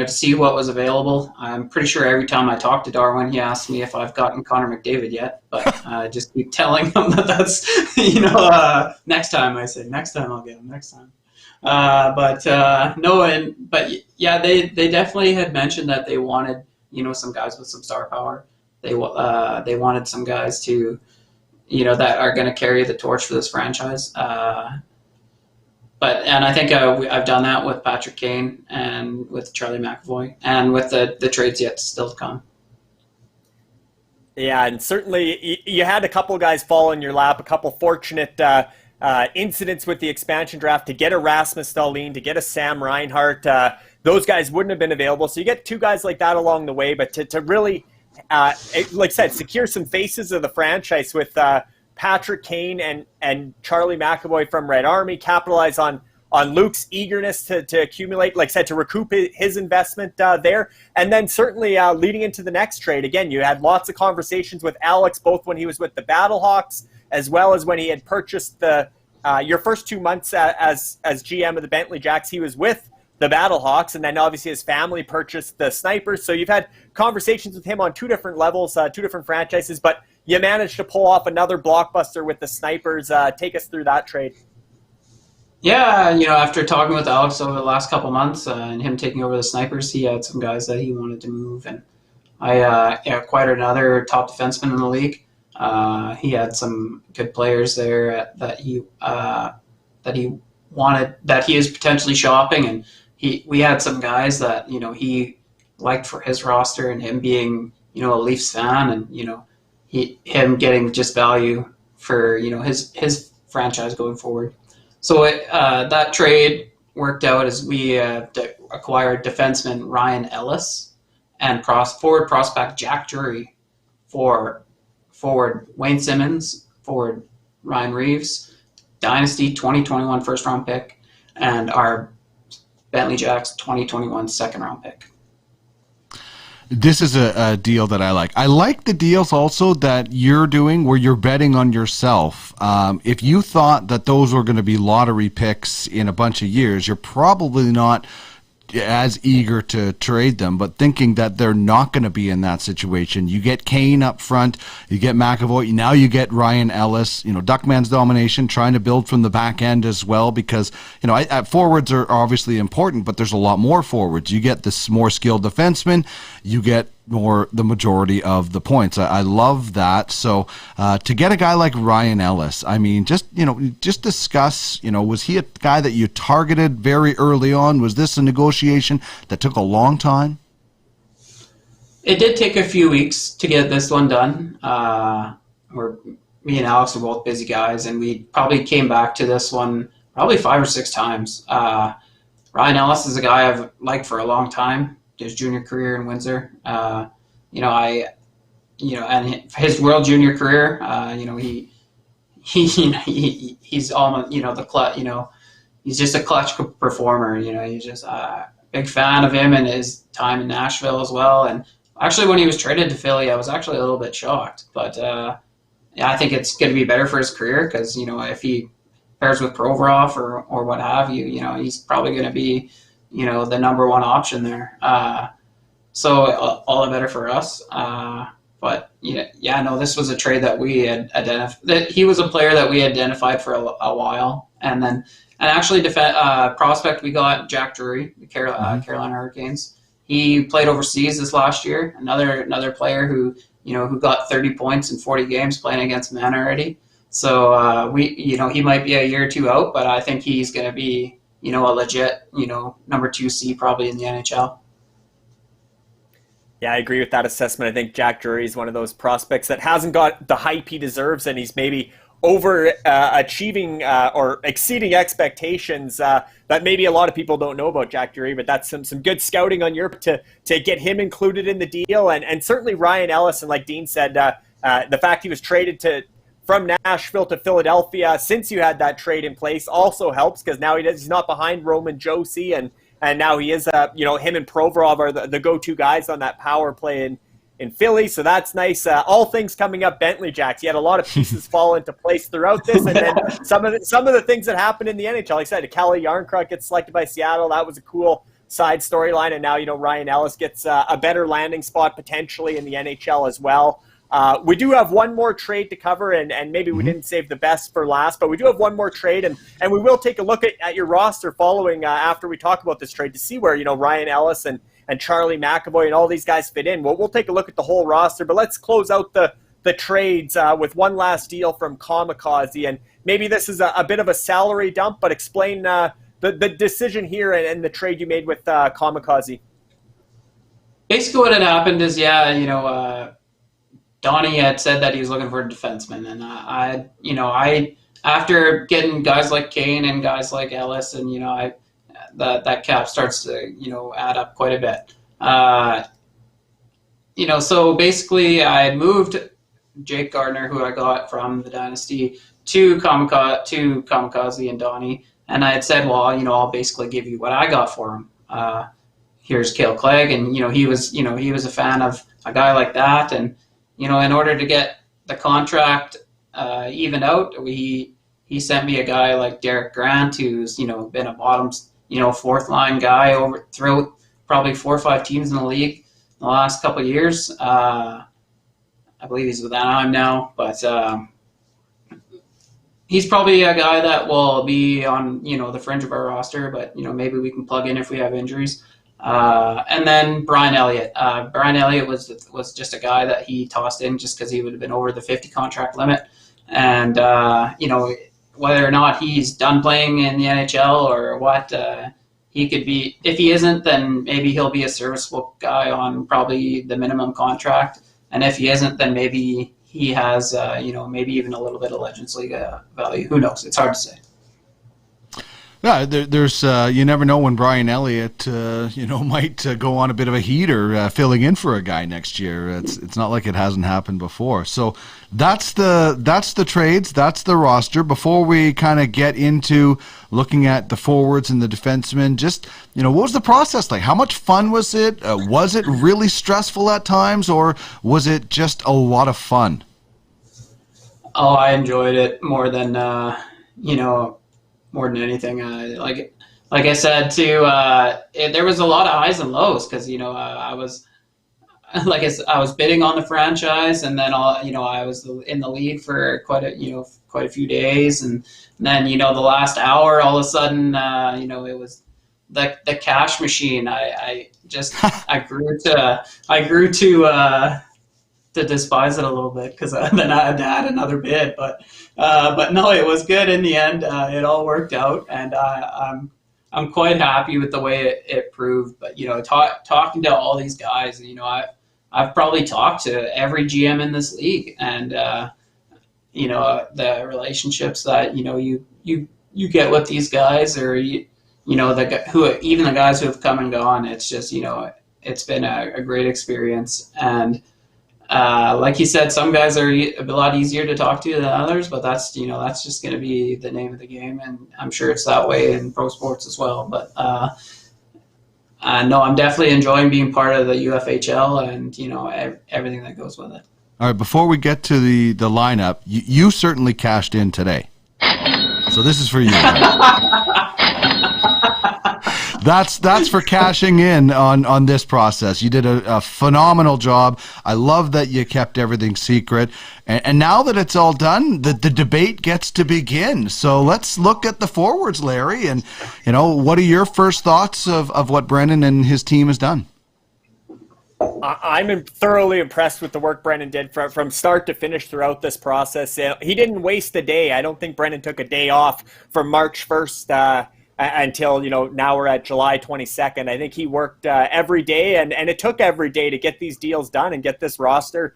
see what was available. I'm pretty sure every time I talk to Darwin, he asks me if I've gotten Connor McDavid yet, but I just keep telling him that's, next time. I say, next time I'll get him, next time. But they definitely had mentioned that they wanted, some guys with some star power. They wanted some guys to, that are going to carry the torch for this franchise. And I think I've done that with Patrick Kane and with Charlie McAvoy and with the trades yet still to come. Yeah, and certainly you had a couple guys fall in your lap, a couple fortunate incidents with the expansion draft to get a Rasmus Dahlin, to get a Sam Reinhart. Those guys wouldn't have been available. So you get 2 guys like that along the way, but to really, like I said, secure some faces of the franchise with Patrick Kane and Charlie McAvoy from Red Army, capitalize on Luke's eagerness to accumulate, like I said, to recoup his investment there. And then certainly leading into the next trade, again, you had lots of conversations with Alex, both when he was with the Battlehawks, as well as when he had purchased your first 2 months as GM of the Bentley Jacks. He was with the Battlehawks, and then obviously his family purchased the Snipers. So you've had conversations with him on 2 different levels, 2 different franchises, but you managed to pull off another blockbuster with the Snipers. Take us through that trade. Yeah, after talking with Alex over the last couple months and him taking over the Snipers, he had some guys that he wanted to move, and I acquired another top defenseman in the league. He had some good players there that he wanted, that he is potentially shopping, and we had some guys that he liked for his roster, and him being a Leafs fan, and him getting just value for his franchise going forward. So that trade worked out as we acquired defenseman Ryan Ellis and forward prospect Jack Drury for forward Wayne Simmons, forward Ryan Reeves, Dynasty 2021 first round pick, and our Bentley Jacks 2021 second round pick. This is a deal that I like. I like the deals also that you're doing where you're betting on yourself. If you thought that those were going to be lottery picks in a bunch of years, you're probably not as eager to trade them, but thinking that they're not going to be in that situation. You get Kane up front, you get McAvoy, now you get Ryan Ellis, Duckman's domination, trying to build from the back end as well, because, forwards are obviously important, but there's a lot more forwards. You get this more skilled defenseman, you get the majority of the points. I love that. So to get a guy like Ryan Ellis, I mean, just discuss, was he a guy that you targeted very early on? Was this a negotiation that took a long time? It did take a few weeks to get this one done. Me and Alex were both busy guys, and we probably came back to this one probably 5 or 6 times. Ryan Ellis is a guy I've liked for a long time. His junior career in Windsor, and his World Junior career, he's almost, the clutch, he's just a clutch performer. He's just a big fan of him and his time in Nashville as well. And actually, when he was traded to Philly, I was actually a little bit shocked, but I think it's going to be better for his career because, if he pairs with Provorov or what have you, he's probably going to be, the number one option there. So all the better for us. But no, this was a trade that we had identified. That he was a player that we identified for a while, and actually prospect we got Jack Drury, the Carolina Hurricanes. He played overseas this last year. Another player who got 30 points in 40 games playing against men already. So he might be a year or two out, but I think he's going to be a legit number 2C probably in the NHL. Yeah, I agree with that assessment. I think Jack Drury is one of those prospects that hasn't got the hype he deserves, and he's maybe achieving or exceeding expectations that maybe a lot of people don't know about Jack Drury, but that's some good scouting on your to get him included in the deal. And certainly Ryan Ellis, and like Dean said, the fact he was traded from Nashville to Philadelphia since you had that trade in place also helps, because now he's not behind Roman Josi, and now he is, him and Provorov are the go-to guys on that power play in Philly, so that's nice. All things coming up, Bentley Jacks. You had a lot of pieces fall into place throughout this, and then some of the things that happened in the NHL. Like I said, Kelly Yarncroc gets selected by Seattle. That was a cool side storyline, and now Ryan Ellis gets a better landing spot potentially in the NHL as well. We do have one more trade to cover, and maybe we didn't save the best for last, but we do have one more trade, and we will take a look at your roster following after we talk about this trade to see where Ryan Ellis and Charlie McAvoy and all these guys fit in. We'll take a look at the whole roster, but let's close out the trades with one last deal from KAMIKAZE, and maybe this is a bit of a salary dump, but explain the decision here and the trade you made with KAMIKAZE. Basically what had happened is, Donnie had said that he was looking for a defenseman, and I after getting guys like Kane and guys like Ellis, and that cap starts to add up quite a bit. So basically I had moved Jake Gardner, who I got from the Dynasty, to KAMIKAZE and Donnie, and I had said, well, I'll basically give you what I got for him. Here's Cale Clegg, and he was a fan of a guy like that, and in order to get the contract even out, he sent me a guy like Derek Grant, who's been a bottom fourth line guy throughout probably 4 or 5 teams in the league in the last couple of years. I believe he's with Anaheim now, but he's probably a guy that will be on the fringe of our roster, but maybe we can plug in if we have injuries. And then Brian Elliott. Brian Elliott was just a guy that he tossed in just because he would have been over the 50 contract limit. And, whether or not he's done playing in the NHL or what, he could be. If he isn't, then maybe he'll be a serviceable guy on probably the minimum contract. And if he isn't, then maybe he has, maybe even a little bit of Legends League value. Who knows? It's hard to say. Yeah, there's you never know when Brian Elliott might go on a bit of a heater filling in for a guy next year. It's not like it hasn't happened before. So that's the trades, that's the roster. Before we kind of get into looking at the forwards and the defensemen, just what was the process like? How much fun was it? Was it really stressful at times, or was it just a lot of fun? Oh, I enjoyed it more than more than anything. Like I said too, there was a lot of highs and lows because I was bidding on the franchise, and then I was in the lead for quite a few days, and then the last hour, all of a sudden, it was the cash machine. I grew to despise it a little bit because then I had to add another bid, but no, it was good in the end. It all worked out, and I'm quite happy with the way it proved. But talking to all these guys, I've probably talked to every GM in this league, and the relationships that you get with these guys, or even the guys who have come and gone. It's just it's been a great experience, and like you said, some guys are a lot easier to talk to than others, but that's just going to be the name of the game, and I'm sure it's that way in pro sports as well. But no, I'm definitely enjoying being part of the UFHL and everything that goes with it. All right, before we get to the lineup, you certainly cashed in today. So this is for you. That's for cashing in on this process. You did a phenomenal job. I love that you kept everything secret. And now that it's all done, the debate gets to begin. So let's look at the forwards, Larry. And, what are your first thoughts of what Brennan and his team has done? I'm thoroughly impressed with the work Brennan did from start to finish throughout this process. He didn't waste a day. I don't think Brennan took a day off from March 1st until, now we're at July 22nd. I think he worked every day, and it took every day to get these deals done and get this roster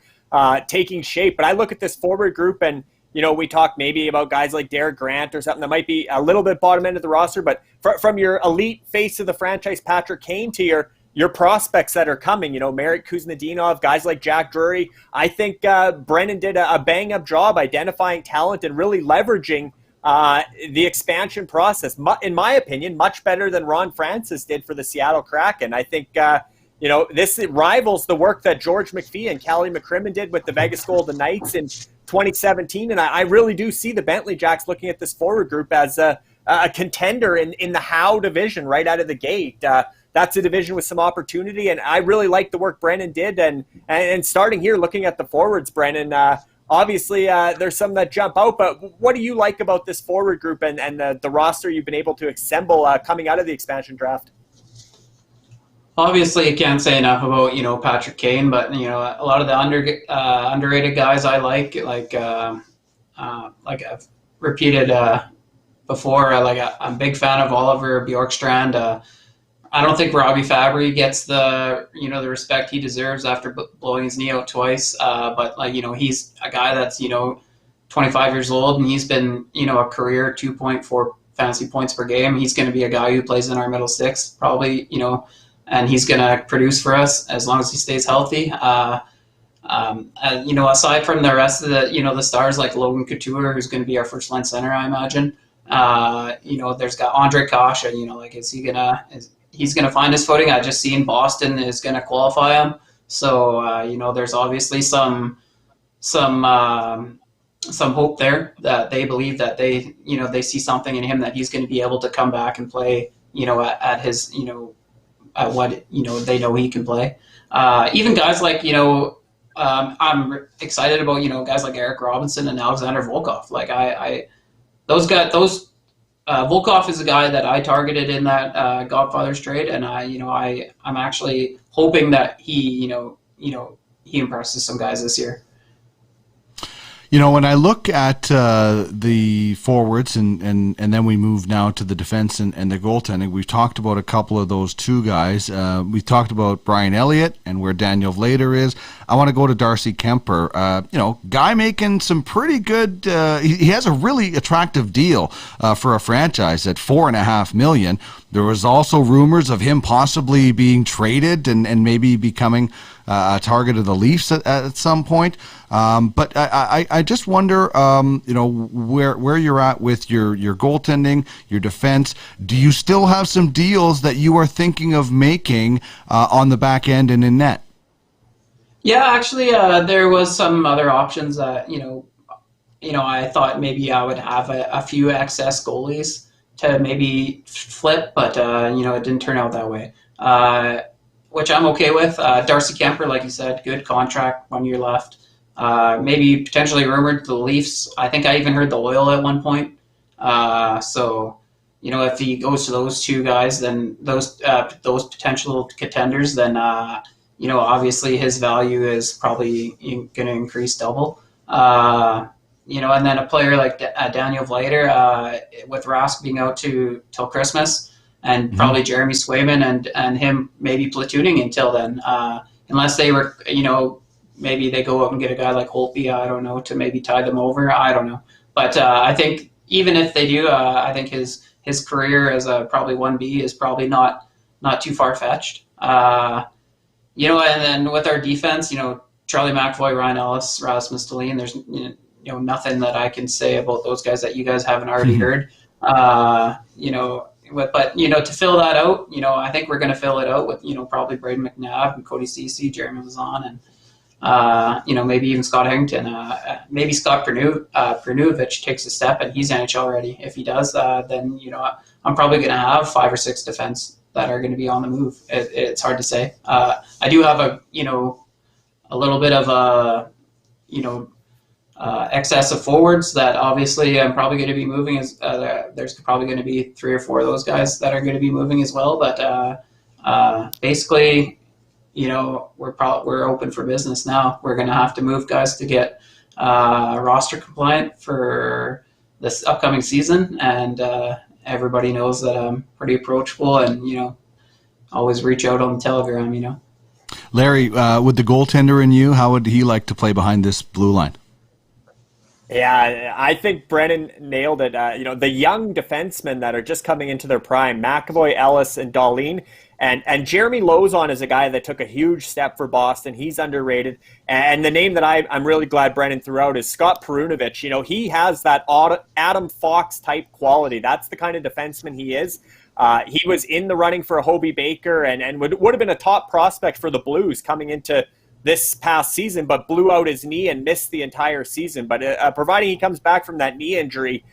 taking shape. But I look at this forward group, and we talk maybe about guys like Derek Grant or something that might be a little bit bottom end of the roster, but from your elite face of the franchise, Patrick Kane, to your prospects that are coming, Marek Kuznetsov, guys like Jack Drury. I think Brennan did a bang-up job identifying talent and really leveraging the expansion process. In my opinion, much better than Ron Francis did for the Seattle Kraken. I think, this rivals the work that George McPhee and Callie McCrimmon did with the Vegas Golden Knights in 2017. And I really do see the Bentley Jacks looking at this forward group as a contender in the Howe division right out of the gate. That's a division with some opportunity, and I really like the work Brennan did. And starting here, looking at the forwards, Brennan, obviously there's some that jump out, but what do you like about this forward group and the roster you've been able to assemble coming out of the expansion draft? Obviously, I can't say enough about Patrick Kane, but a lot of the underrated guys I like I've repeated before. I'm a big fan of Oliver Bjorkstrand. I don't think Robbie Fabry gets the the respect he deserves after blowing his knee out twice. But he's a guy that's 25 years old, and he's been a career 2.4 fantasy points per game. He's going to be a guy who plays in our middle six probably, and he's going to produce for us as long as he stays healthy. Aside from the rest of the stars like Logan Couture, who's going to be our first line center, I imagine. There's got Andre Kasha. He's going to find his footing. I just seen Boston is going to qualify him. So, there's obviously some hope there that they believe that they see something in him that he's going to be able to come back and play, at his, at what, they know he can play. Even guys like, I'm excited about, guys like Eric Robinson and Alexander Volkov. Volkov is a guy that I targeted in that Godfathers trade, and I'm actually hoping that he impresses some guys this year. When I look at the forwards and then we move now to the defense and the goaltending, we've talked about a couple of those two guys. We've talked about Brian Elliott and where Daniel Vlader is. I want to go to Darcy Kemper. Guy making some pretty good. He has a really attractive deal for a franchise at $4.5 million. There was also rumors of him possibly being traded and maybe becoming a target of the Leafs at some point. But I just wonder, where you're at with your goaltending, your defense. Do you still have some deals that you are thinking of making on the back end and in net? Yeah, actually, there was some other options that, I thought maybe I would have a few excess goalies to maybe flip, but, it didn't turn out that way, which I'm okay with. Darcy Kemper, like you said, good contract, 1 year left. Maybe potentially rumored to the Leafs. I think I even heard the Oil at one point. So, if he goes to those two guys, then those potential contenders, then, obviously his value is probably going to increase double. And then a player like Daniel Vlader, with Rask being out till Christmas, and probably Jeremy Swayman and him maybe platooning until then, unless they were, maybe they go out and get a guy like Holtby, I don't know, to maybe tie them over. I don't know. But I think even if they do, I think his career as a probably 1B is probably not too far-fetched. And then with our defense, Charlie McAvoy, Ryan Ellis, Rasmus Dahlin, there's nothing that I can say about those guys that you guys haven't already heard. But to fill that out, I think we're going to fill it out with probably Braden McNabb and Cody Ceci, Jeremy Lazan, and maybe even Scott Harrington, maybe Scott Pernunovich takes a step and he's NHL ready. If he does, then I'm probably going to have 5 or 6 defense that are going to be on the move. It's hard to say. I do have a little bit of excess of forwards that obviously I'm probably going to be moving. There's probably going to be 3 or 4 of those guys that are going to be moving as well. But basically, we're open for business now. We're going to have to move guys to get roster compliant for this upcoming season, and everybody knows that I'm pretty approachable and always reach out on the Telegram. Larry, with the goaltender in you, how would he like to play behind this blue line? Yeah, I think Brennan nailed it. The young defensemen that are just coming into their prime, McAvoy, Ellis, and Dahlin. And Jeremy Lozon is a guy that took a huge step for Boston. He's underrated. And the name that I'm really glad Brennan threw out is Scott Perunovich. He has that Adam Fox type quality. That's the kind of defenseman he is. He was in the running for a Hobey Baker and would have been a top prospect for the Blues coming into this past season, but blew out his knee and missed the entire season. But providing he comes back from that knee injury,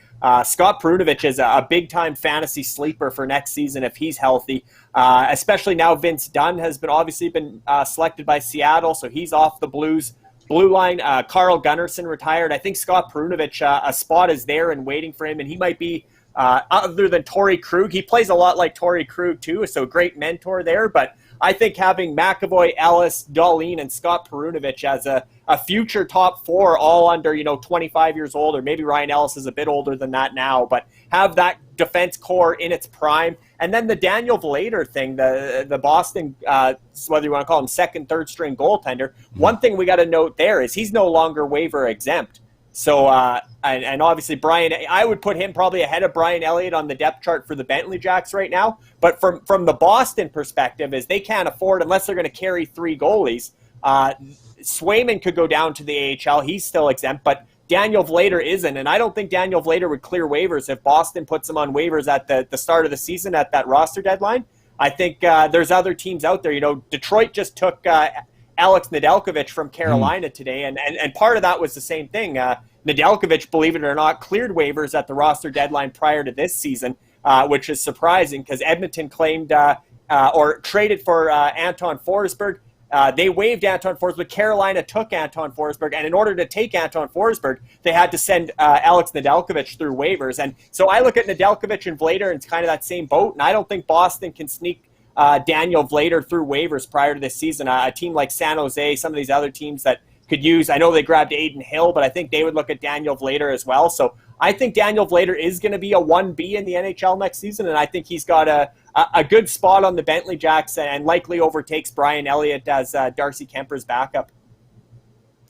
Scott Perunovich is a big-time fantasy sleeper for next season if he's healthy. Especially now Vince Dunn has obviously been selected by Seattle, so he's off the Blues blue line. Carl Gunnarsson retired. I think Scott Perunovich, a spot is there and waiting for him, and he might be, other than Torrey Krug, he plays a lot like Torrey Krug too, so great mentor there. But I think having McAvoy, Ellis, Dahlin, and Scott Perunovich as a future top 4, all under 25 years old, or maybe Ryan Ellis is a bit older than that now, but have that defense core in its prime. And then the Daniel Vlader thing, the Boston, whether you want to call him second, third string goaltender, one thing we got to note there is he's no longer waiver exempt. So, and obviously Brian, I would put him probably ahead of Brian Elliott on the depth chart for the Bentley Jacks right now. But from the Boston perspective, is they can't afford, unless they're going to carry 3 goalies. Swayman could go down to the AHL. He's still exempt, but Daniel Vlader isn't. And I don't think Daniel Vlader would clear waivers if Boston puts him on waivers at the start of the season at that roster deadline. I think there's other teams out there. Detroit just took Alex Nedeljkovic from Carolina today, and part of that was the same thing. Nedeljkovic, believe it or not, cleared waivers at the roster deadline prior to this season, which is surprising because Edmonton claimed or traded for Anton Forsberg. They waived Anton Forsberg. Carolina took Anton Forsberg, and in order to take Anton Forsberg, they had to send Alex Nedeljkovic through waivers. And so I look at Nedeljkovic and Vlader, and it's kind of that same boat, and I don't think Boston can sneak Daniel Vlader through waivers prior to this season. A team like San Jose, some of these other teams that could use, I know they grabbed Aiden Hill, but I think they would look at Daniel Vlader as well. So I think Daniel Vlader is going to be a 1B in the NHL next season, and I think he's got a good spot on the Bentley Jacks and likely overtakes Brian Elliott as Darcy Kemper's backup.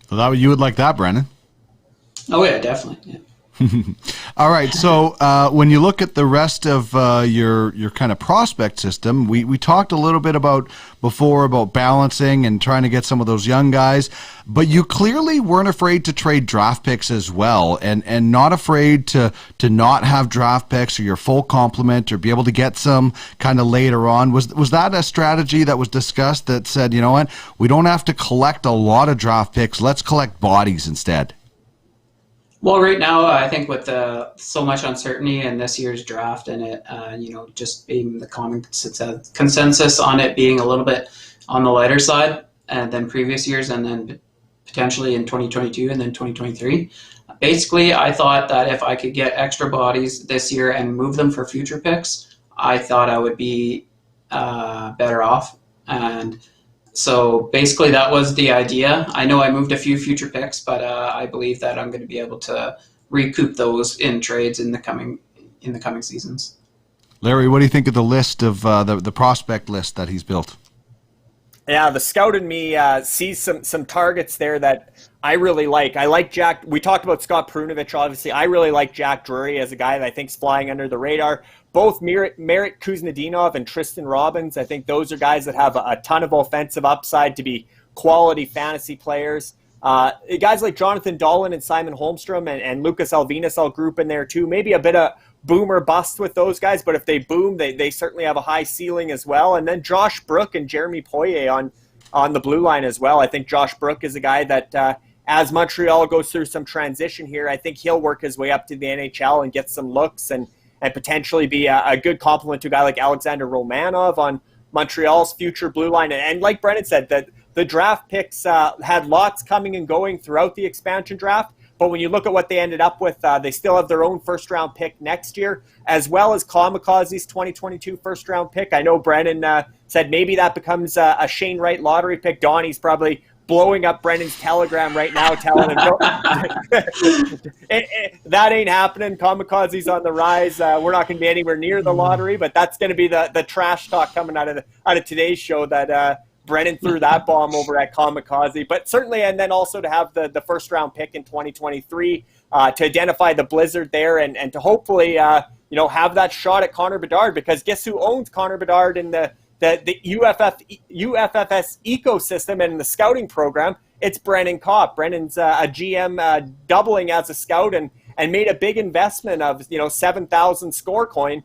Well, you would like that, Brennan? Oh, yeah, definitely. Yeah. All right, so when you look at the rest of your kind of prospect system, we talked a little bit before about balancing and trying to get some of those young guys, but you clearly weren't afraid to trade draft picks as well, and not afraid to not have draft picks or your full complement or be able to get some kind of later on. Was that a strategy that was discussed that said, you know what, we don't have to collect a lot of draft picks, let's collect bodies instead? Well, right now, I think with so much uncertainty in this year's draft and it, just being the common consensus on it being a little bit on the lighter side than previous years, and then potentially in 2022 and then 2023. Basically, I thought that if I could get extra bodies this year and move them for future picks, I thought I would be better off. And so basically that was the idea. I know I moved a few future picks, but I believe that I'm going to be able to recoup those in trades in the coming seasons. Larry, what do you think of the list of the prospect list that he's built? Yeah, the scout in me sees some targets there that I really like. I like Jack. We talked about Scott Perunovich, obviously. I really like Jack Drury as a guy that I think's flying under the radar. Both Merritt Kuznetsov and Tristan Robbins, I think those are guys that have a ton of offensive upside to be quality fantasy players. Guys like Jonathan Dahlen and Simon Holmstrom and Lucas Alvinas I'll group in there too. Maybe a bit of boom or bust with those guys, but if they boom, they certainly have a high ceiling as well. And then Josh Brook and Jeremy Poirier on the blue line as well. I think Josh Brook is a guy that, as Montreal goes through some transition here, I think he'll work his way up to the NHL and get some looks and potentially be a good complement to a guy like Alexander Romanov on Montreal's future blue line. And like Brennan said, that the draft picks had lots coming and going throughout the expansion draft. But when you look at what they ended up with, they still have their own first-round pick next year, as well as Kamikaze's 2022 first-round pick. I know Brennan said maybe that becomes a Shane Wright lottery pick. Donnie's probably blowing up Brennan's Telegram right now, telling him that ain't happening. Kamikaze's on the rise. We're not going to be anywhere near the lottery, but that's going to be the trash talk coming out of today's show that Brennan threw that bomb over at Kamikaze. But certainly, and then also to have the first round pick in 2023 to identify the blizzard there and to hopefully have that shot at Connor Bedard, because guess who owns Connor Bedard in the UFFS ecosystem and in the scouting program? It's Brennan Kopp. Brennan's a GM doubling as a scout and made a big investment of 7,000 score coin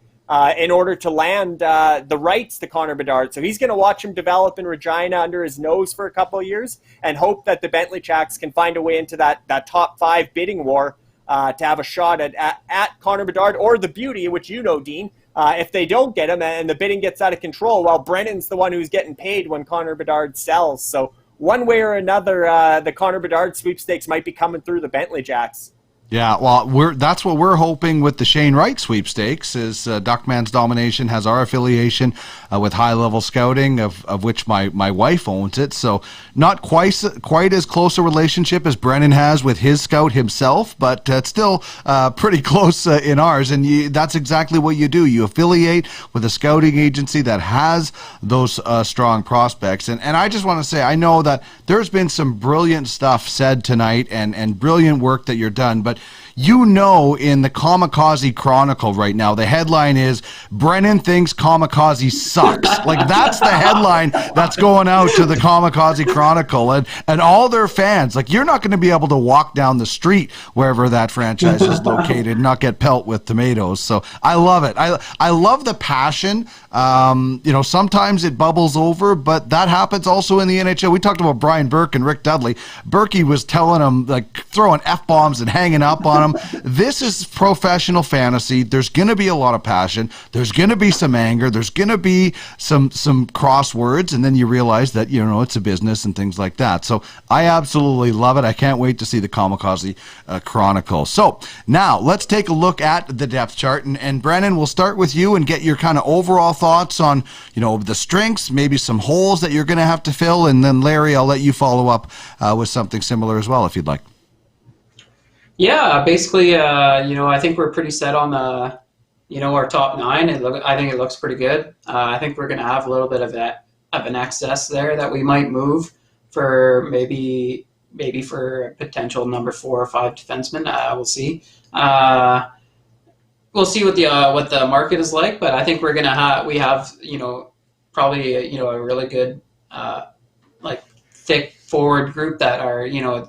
in order to land the rights to Connor Bedard. So he's going to watch him develop in Regina under his nose for a couple of years and hope that the Bentley Jacks can find a way into that top 5 bidding war to have a shot at Connor Bedard or the Beauty, which Dean. If they don't get him and the bidding gets out of control, well, Brennan's the one who's getting paid when Connor Bedard sells. So one way or another, the Connor Bedard sweepstakes might be coming through the Bentley Jacks. Yeah, well, that's what we're hoping with the Shane Wright sweepstakes is Duckman's Domination has our affiliation with High Level Scouting, of which my wife owns it. So not quite as close a relationship as Brennan has with his scout himself, but it's still pretty close in ours. And that's exactly what you do. You affiliate with a scouting agency that has those strong prospects. And I just want to say, I know that there's been some brilliant stuff said tonight and brilliant work that you're done, but in the Kamikaze Chronicle right now, the headline is Brennan thinks Kamikaze sucks. Like, that's the headline that's going out to the Kamikaze Chronicle and all their fans. Like, you're not going to be able to walk down the street wherever that franchise is located and not get pelt with tomatoes. So I love it. I love the passion. Sometimes it bubbles over, but that happens also in the NHL. We talked about Brian Burke and Rick Dudley. Berkey was telling him, like, throwing F-bombs and hanging up on him. This is professional fantasy. There's going to be a lot of passion. There's going to be some anger. There's going to be some crosswords, and then you realize that, it's a business and things like that. So I absolutely love it. I can't wait to see the Kamikaze Chronicle. So now let's take a look at the depth chart, and Brennan, we'll start with you and get your kind of overall thoughts on, the strengths, maybe some holes that you're going to have to fill, and then Larry, I'll let you follow up with something similar as well, if you'd like. Yeah, basically, I think we're pretty set on the, our top 9. I think it looks pretty good. I think we're going to have a little bit of an excess there that we might move for maybe for a potential number 4 or 5 defenseman. We'll see. We'll see what the market is like, but I think we have probably a really good thick forward group that are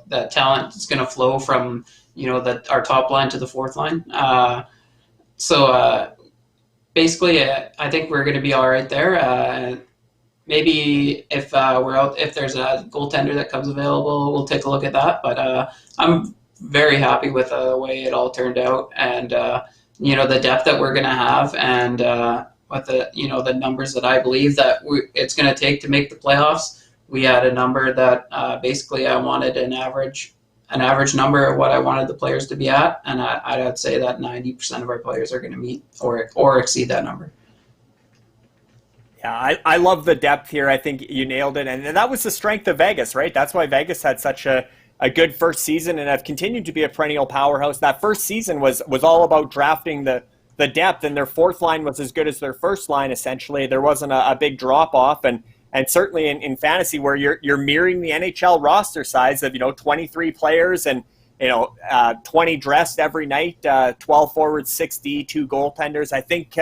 that talent is going to flow from our top line to the fourth line. So basically, I think we're going to be all right there. Maybe if there's a goaltender that comes available, we'll take a look at that. But I'm very happy with the way it all turned out, and the depth that we're going to have, and with the numbers that I believe that it's going to take to make the playoffs. We had a number that basically I wanted an average number of what I wanted the players to be at, and I'd say that 90% of our players are going to meet or exceed that number. Yeah, I love the depth here. I think you nailed it, and that was the strength of Vegas, right? That's why Vegas had such a good first season and have continued to be a perennial powerhouse. That first season was all about drafting the depth, and their fourth line was as good as their first line, essentially. There wasn't a big drop-off, and certainly in fantasy where you're mirroring the NHL roster size of 23 players and 20 dressed every night, 12 forwards, 6 2 goaltenders. I think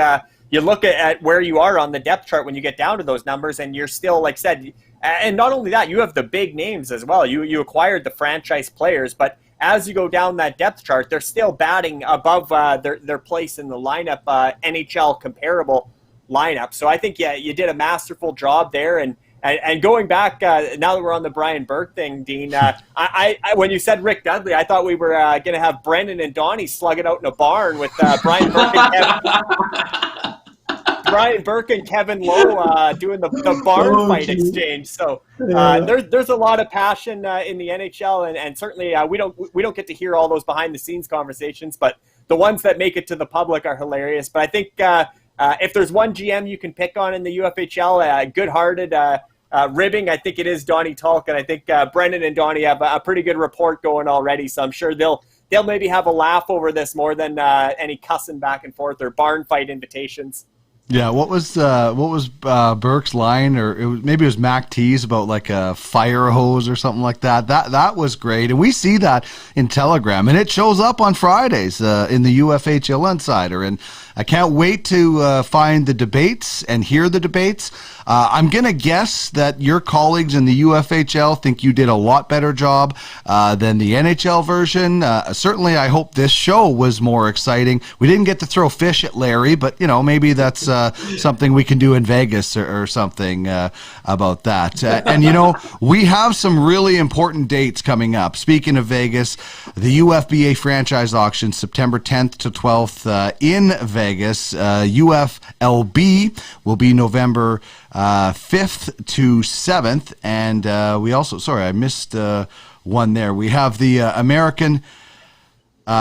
you look at where you are on the depth chart when you get down to those numbers, and you're still, like I said, and not only that, you have the big names as well. You acquired the franchise players, but as you go down that depth chart, they're still batting above their place in the lineup, NHL comparable lineup. So I think, yeah, you did a masterful job there, and And going back, now that we're on the Brian Burke thing, Dean, I when you said Rick Dudley, I thought we were going to have Brendan and Donnie slug it out in a barn with Brian Burke and Brian Burke and Kevin Lowe doing the barn fight exchange. So there's a lot of passion in the NHL, and certainly we don't get to hear all those behind the scenes conversations, but the ones that make it to the public are hilarious. But I think if there's one GM you can pick on in the UFHL, good-hearted, ribbing, I think it is Donnie Talk, and I think Brendan and Donnie have a pretty good report going already. So I'm sure they'll maybe have a laugh over this more than any cussing back and forth or barn fight invitations. Yeah, what was Burke's line, or maybe it was Mac T's about like a fire hose or something like that. That was great, and we see that in Telegram, and it shows up on Fridays in the UFHL Insider, and I can't wait to find the debates and hear the debates. I'm going to guess that your colleagues in the UFHL think you did a lot better job than the NHL version. Certainly, I hope this show was more exciting. We didn't get to throw fish at Larry, but maybe that's something we can do in Vegas or something about that. And we have some really important dates coming up. Speaking of Vegas, the UFBA franchise auction, September 10th to 12th in Vegas. UFLB will be November 5th to 7th, and we also, sorry, I missed one there. We have the American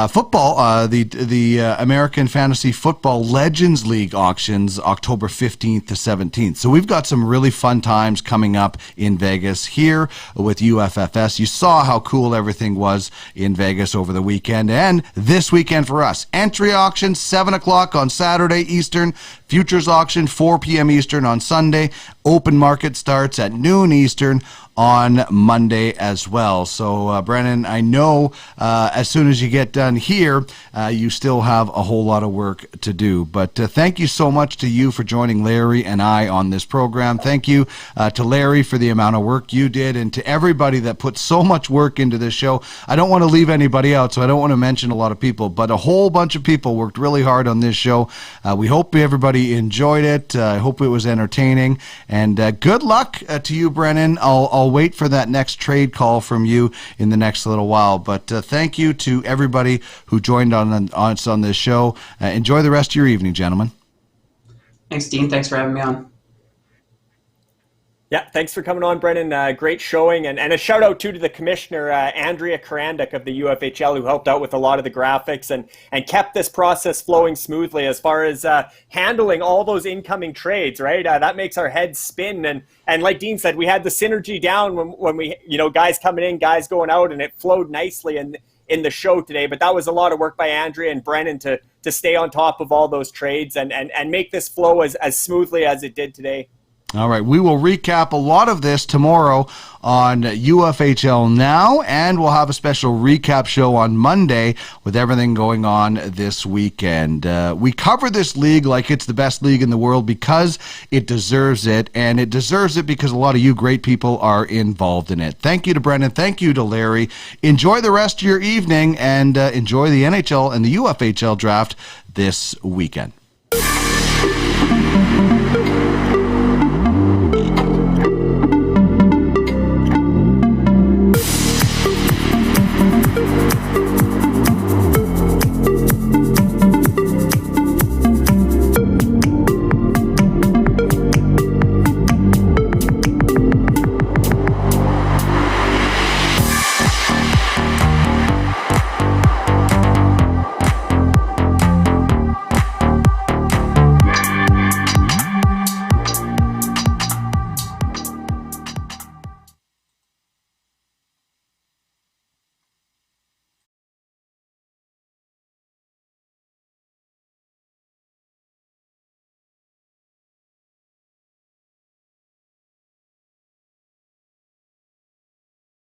football, the American Fantasy Football Legends League auctions, October 15th to 17th. So we've got some really fun times coming up in Vegas here with UFFS. You saw how cool everything was in Vegas over the weekend, and this weekend for us. Entry auction, 7 o'clock on Saturday Eastern. Futures auction, 4 p.m. Eastern on Sunday. Open market starts at noon Eastern on Monday as well. So, Brennan, I know as soon as you get done here, you still have a whole lot of work to do. But thank you so much to you for joining Larry and I on this program. Thank you to Larry for the amount of work you did, and to everybody that put so much work into this show. I don't want to leave anybody out, so I don't want to mention a lot of people, but a whole bunch of people worked really hard on this show. We hope everybody enjoyed it. I hope it was entertaining, and good luck to you, Brennan. I'll wait for that next trade call from you in the next little while. But thank you to everybody who joined us on this show. Enjoy the rest of your evening, gentlemen. Thanks, Dean. Thanks for having me on. Yeah, thanks for coming on, Brennan. Great showing. And a shout out, too, to the commissioner, Andrea Karanduk of the UFHL, who helped out with a lot of the graphics and kept this process flowing smoothly as far as handling all those incoming trades, right? That makes our heads spin. And like Dean said, we had the synergy down when we, guys coming in, guys going out, and it flowed nicely in the show today. But that was a lot of work by Andrea and Brennan to stay on top of all those trades and make this flow as smoothly as it did today. All right, we will recap a lot of this tomorrow on UFHL Now, and we'll have a special recap show on Monday with everything going on this weekend. We cover this league like it's the best league in the world because it deserves it, and it deserves it because a lot of you great people are involved in it. Thank you to Brendan. Thank you to Larry. Enjoy the rest of your evening, and enjoy the NHL and the UFHL draft this weekend.